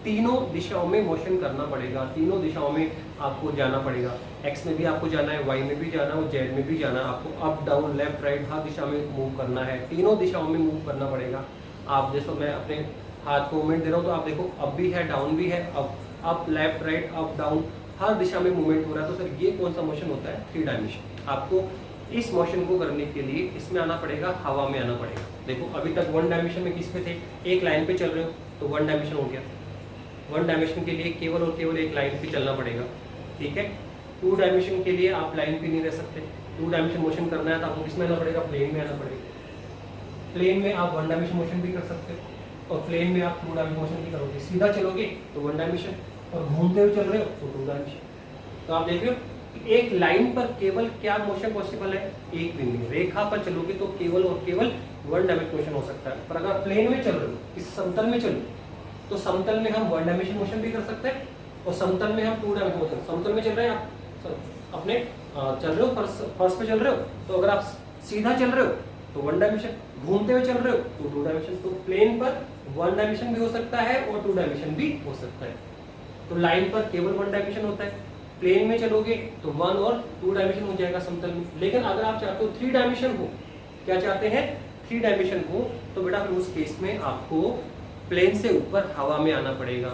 तीनों दिशाओं में मोशन करना पड़ेगा, तीनों दिशाओं में आपको जाना पड़ेगा। एक्स में भी आपको जाना है, वाई में भी जाना है और जेड में भी जाना है। आपको अप डाउन लेफ्ट राइट हर दिशा में मूव करना है, तीनों दिशाओं में मूव करना पड़ेगा। आप जैसे मैं अपने हाथ को मूवमेंट दे रहा हूँ तो आप देखो अप भी है, डाउन भी है, up left right up down हर दिशा में मूवमेंट हो रहा है। तो सर ये कौन सा मोशन होता है, 3 डायमेंशन। आपको इस मोशन को करने के लिए इसमें आना पड़ेगा, हवा में आना पड़ेगा। देखो अभी तक 1 डायमेंशन में किस पे थे, एक लाइन पे चल रहे हो तो 1 डायमेंशन हो गया। 1 डायमेंशन के लिए केवल और केवल एक लाइन पे चलना पड़ेगा, ठीक है। 2 डायमेंशन के लिए आप लाइन पे नहीं रह सकते, 2 डायमेंशन मोशन करना है तो आपको किसमें आना पड़ेगा, प्लेन में आना पड़ेगा। प्लेन में आप 1 डायमेंशन मोशन भी कर सकते हो और प्लेन में आप 2 डायमेंशन मोशन भी करोगे। सीधा चलोगे तो 1 डायमेंशन और घूमते हुए चल रहे हो तो 2 डायमेंशन। तो आप देख रहे हो कि एक लाइन पर केवल क्या मोशन पॉसिबल है, एक विमीय। रेखा पर चलोगे तो केवल और केवल 1 डायमेंशन मोशन हो सकता है। पर अगर प्लेन में चल रहे हो, इस समतल में चलो तो समतल में हम 1 डायमेंशन मोशन भी कर सकते हैं और समतल में हम 2 डायमेंशन मोशन। समतल में चल रहे हैं आप अपने चल रहे हो, फर्श पे चल रहे हो, तो अगर आप सीधा चल रहे हो तो 1 डायमेंशन, घूमते हुए चल रहे हो तो 2 डायमेंशन। तो प्लेन पर 1 डायमेंशन भी हो सकता है और 2 डायमेंशन भी हो सकता है। तो लाइन पर केवल 1 डायमेंशन होता है, प्लेन में चलोगे तो 1 और 2 डायमेंशन हो जाएगा समतल में। लेकिन अगर आप चाहते हो 3 डायमेंशन हो, क्या चाहते हैं, 3 डायमेंशन हो, तो बेटा फिर उस केस में आपको प्लेन से ऊपर हवा में आना पड़ेगा।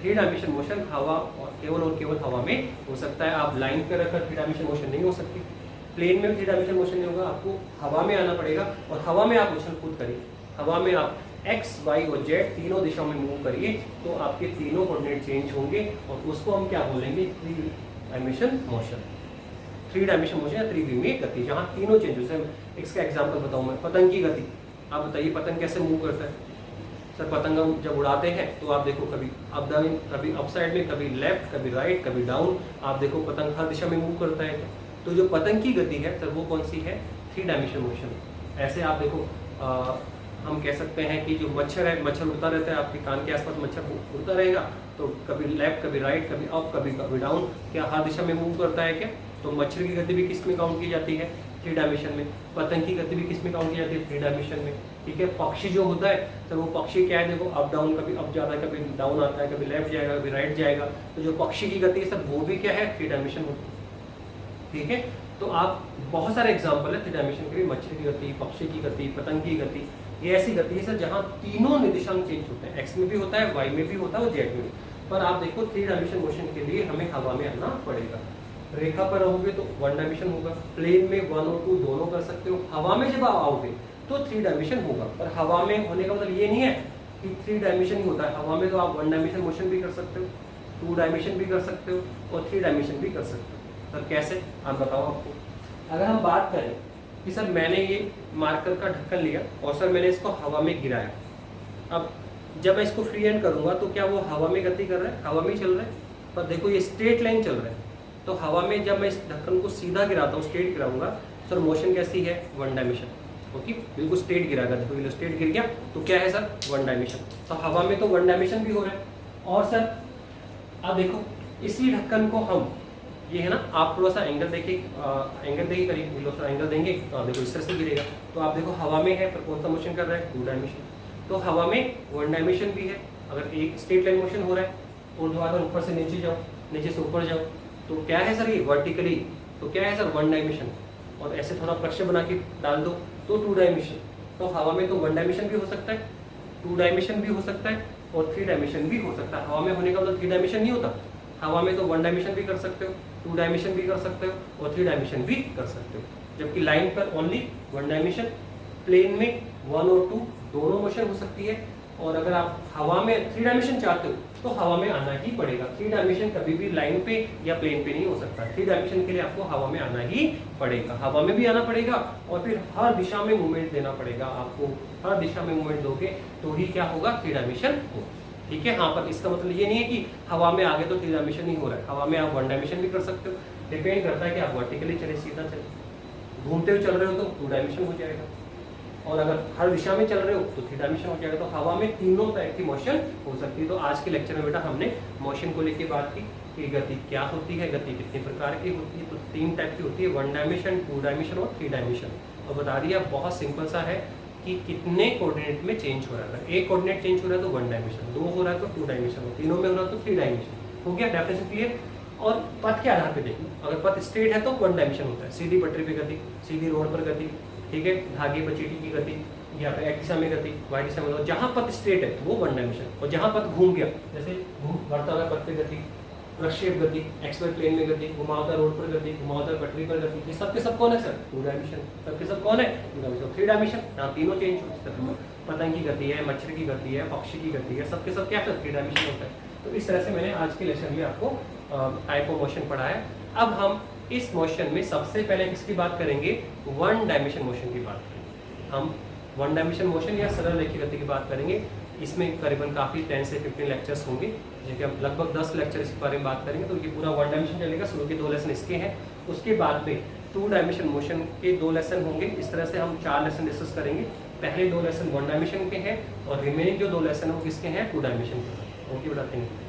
3 डायमेंशन मोशन हवा और केवल हवा में हो सकता है। आप लाइन पे रखकर 3 डायमेंशन मोशन नहीं हो सकती, प्लेन में 3 डायमेंशन मोशन नहीं होगा, आपको हवा में आना पड़ेगा। और हवा में आप उछल कूद करिए, हवा में आप एक्स वाई और जेड तीनों दिशाओं में मूव करिए तो आपके तीनों कोऑर्डिनेट चेंज होंगे और उसको हम क्या बोलेंगे, 3 डायमेंशन मोशन। 3 डायमेंशन मोशन या त्रिविमीय गति, जहाँ तीनों चेंज हो। इसका एग्जाम्पल बताऊँ मैं, पतंग की गति। आप बताइए पतंग कैसे मूव करता है। सर पतंग हम जब उड़ाते हैं तो आप देखो कभी अप डाउन, कभी अप साइड में, कभी लेफ्ट, कभी राइट, कभी डाउन। आप देखो पतंग हर दिशा में मूव करता है। तो जो पतंग की गति है सर वो कौन सी है, 3 डायमेंशन मोशन। ऐसे आप देखो हम कह सकते हैं कि जो मच्छर है, मच्छर उड़ता रहता है, आपके कान के आसपास मच्छर उड़ता रहेगा, तो कभी लेफ्ट, कभी राइट, कभी अप, कभी डाउन, क्या हर दिशा में मूव करता है क्या। तो मच्छर की गति भी किस में काउंट की जाती है, 3 डायमेंशन में। पतंग की गति भी किस में काउंट की जाती है, 3 डायमेंशन में, ठीक है। पक्षी जो होता है तो वो पक्षी क्या है, देखो अप डाउन, कभी अप जाता है, कभी डाउन आता है, कभी लेफ्ट जाएगा, कभी राइट जाएगा। तो जो पक्षी की गति है सर वो भी क्या है, 3 डायमेंशन होती है, ठीक है। तो आप बहुत सारे एग्जाम्पल है 3 डायमेंशन के भी, मच्छर की गति, पक्षी की गति, पतंग की गति। ये ऐसी गति है सर जहाँ तीनों निर्देशांक चेंज होते हैं, एक्स में भी होता है, वाई में भी होता है और जेड में भी। पर आप देखो 3 डायमेंशन मोशन के लिए हमें हवा में आना पड़ेगा। रेखा पर रहोगे तो 1 डायमेंशन होगा, प्लेन में 1 और 2 दोनों कर सकते हो। हवा में जब आप आओगे तो 3 डायमेंशन होगा। पर हवा में होने का मतलब ये नहीं है कि 3 डायमेंशन ही होता है। हवा में तो आप 1 डायमेंशन मोशन भी कर सकते हो, 2 डायमेंशन भी कर सकते हो और 3 डायमेंशन भी कर सकते हो। सर कैसे, आप बताओ। आपको अगर हम बात करें कि सर मैंने ये मार्कर का ढक्कन लिया और सर मैंने इसको हवा में गिराया, अब जब मैं इसको फ्री हैंड करूंगा तो क्या वो हवा में गति कर रहा है, हवा में चल रहा है। पर देखो ये स्ट्रेट लाइन चल रहा है, तो हवा में जब मैं इस ढक्कन को सीधा गिराता हूँ, स्ट्रेट गिराऊंगा, सर मोशन कैसी है, 1 डायमेंशन। ओके, बिल्कुल स्ट्रेट गिरागा, देखो स्ट्रेट गिर गया तो क्या है सर, 1 डायमेंशन। तो हवा में तो 1 डायमेंशन भी हो रहा है। और सर आप देखो इसी ढक्कन को हम ये है ना, आप थोड़ा सा एंगल देखिए, एंगल देखिए करीब थोड़ा सा एंगल देंगे तो आप देखो इस तरह से गिरेगा। तो आप देखो हवा में है पर कौन सा मोशन कर रहा है, 2 डायमेंशन। तो हवा में 1 डायमेंशन भी है, अगर एक स्ट्रेट लाइन मोशन हो रहा है ऊर्ध्वाधर ऊपर से नीचे जाओ, नीचे से ऊपर जाओ, तो क्या है सर ये वर्टिकली, तो क्या है सर 1 डायमेंशन। और ऐसे थोड़ा प्रक्षेप बना के डाल दो तो 2 डायमेंशन। तो हवा में तो 1 डायमेंशन भी हो सकता है, 2 डायमेंशन भी हो सकता है और 3 डायमेंशन भी हो सकता है। हवा में होने का मतलब 3 डायमेंशन नहीं होता, हवा में तो 1 डायमेंशन भी कर सकते हो, 2 डायमेंशन भी कर सकते हो और 3 डायमेंशन भी कर सकते हो। जबकि लाइन पर ओनली 1 डायमेंशन, प्लेन में 1 और 2 दोनों मोशन हो सकती है। और अगर आप हवा में 3 डायमेंशन चाहते हो तो हवा में आना ही पड़ेगा। 3 डायमेंशन कभी भी लाइन पे या प्लेन पे नहीं हो सकता, 3 डायमेंशन के लिए आपको हवा में आना ही पड़ेगा। हवा में भी आना पड़ेगा और फिर हर दिशा में मूवमेंट देना पड़ेगा आपको, हर दिशा में मूवमेंट दोगे तो ही क्या होगा, 3 डायमेंशन हो। ठीक है, हाँ, पर इसका मतलब ये नहीं है कि हवा में आगे तो 3 डायमेंशन ही हो रहा है। हवा में आप 1 डायमेंशन भी कर सकते हो, डिपेंड करता है कि आप वर्टिकली चले, सीधा चले, घूमते हुए चल रहे हो तो 2 डायमेंशन हो जाएगा, और अगर हर दिशा में चल रहे हो तो 3 डायमेंशन हो जाएगा। तो हवा में तीनों टाइप की मोशन हो सकती है। तो आज के लेक्चर में बेटा हमने मोशन को लेकर बात की कि गति क्या होती है, गति कितने प्रकार की होती है। तो 3 टाइप की होती है, 1 डायमेंशन, 2 डायमेंशन और 3 डायमेंशन। और बता दिया बहुत सिंपल सा है कि कितने कोऑर्डिनेट में चेंज हो रहा है। एक कोऑर्डिनेट चेंज हो रहा है तो 1 डायमेंशन, 2 हो रहा है तो 2 डायमेंशन, तीनों में हो रहा है तो 3 डायमेंशन। हो गया डेफिनेशन क्लियर। और पथ के आधार पे देखो, अगर पथ स्ट्रेट है तो 1 डायमेंशन होता है, सीधी पटरी पे गति, सीधी रोड पर गति, ठीक है, धागे पर चींटी की गति, या फिर एक्स दिशा में गति, वाई दिशा में। जहाँ पथ स्ट्रेट है तो वो 1 डायमेंशन, और जहाँ पथ घूम गया, जैसे बढ़ता हुआ पथ पे गति, प्रक्षेप गति, एक्सवाई प्लेन में गति, घुमावदार रोड पर गति, घुमावदार पटरी पर गति, ये सबके सब कौन है सर, 2 डायमेंशन। सबके सब कौन है, 2 डायमेंशन। 3 डायमेंशन, यहाँ तीनों चेंज हो, पतंग की गति है, मच्छर की गति है, पक्षी की गति है, सबके सब क्या सर 3 डायमेंशन होता है। तो इस तरह से मैंने आज के लेक्चर में आपको टाइप ऑफ मोशन पढ़ाया। अब हम इस मोशन में सबसे पहले किसकी बात करेंगे, 1 डायमेंशन मोशन की बात करेंगे। हम 1 डायमेंशन मोशन या सरल रेखीय गति की बात करेंगे। इसमें करीबन काफ़ी 10 से 15 लेक्चर्स होंगे, जिनके हम लगभग 10 लेक्चर इसके बारे में बात करेंगे। तो ये पूरा 1 डायमेंशन चलेगा, शुरू के 2 लेसन इसके हैं, उसके बाद में 2 डायमेंशन मोशन के 2 लेसन होंगे। इस तरह से हम 4 लेसन डिस्कस करेंगे। पहले 2 लेसन 1 डायमेंशन के हैं और रिमेनिंग जो 2 लेसन है वो किसके हैं, 2 डायमेंशन के हैं। ओके बेटा, थैंक यू।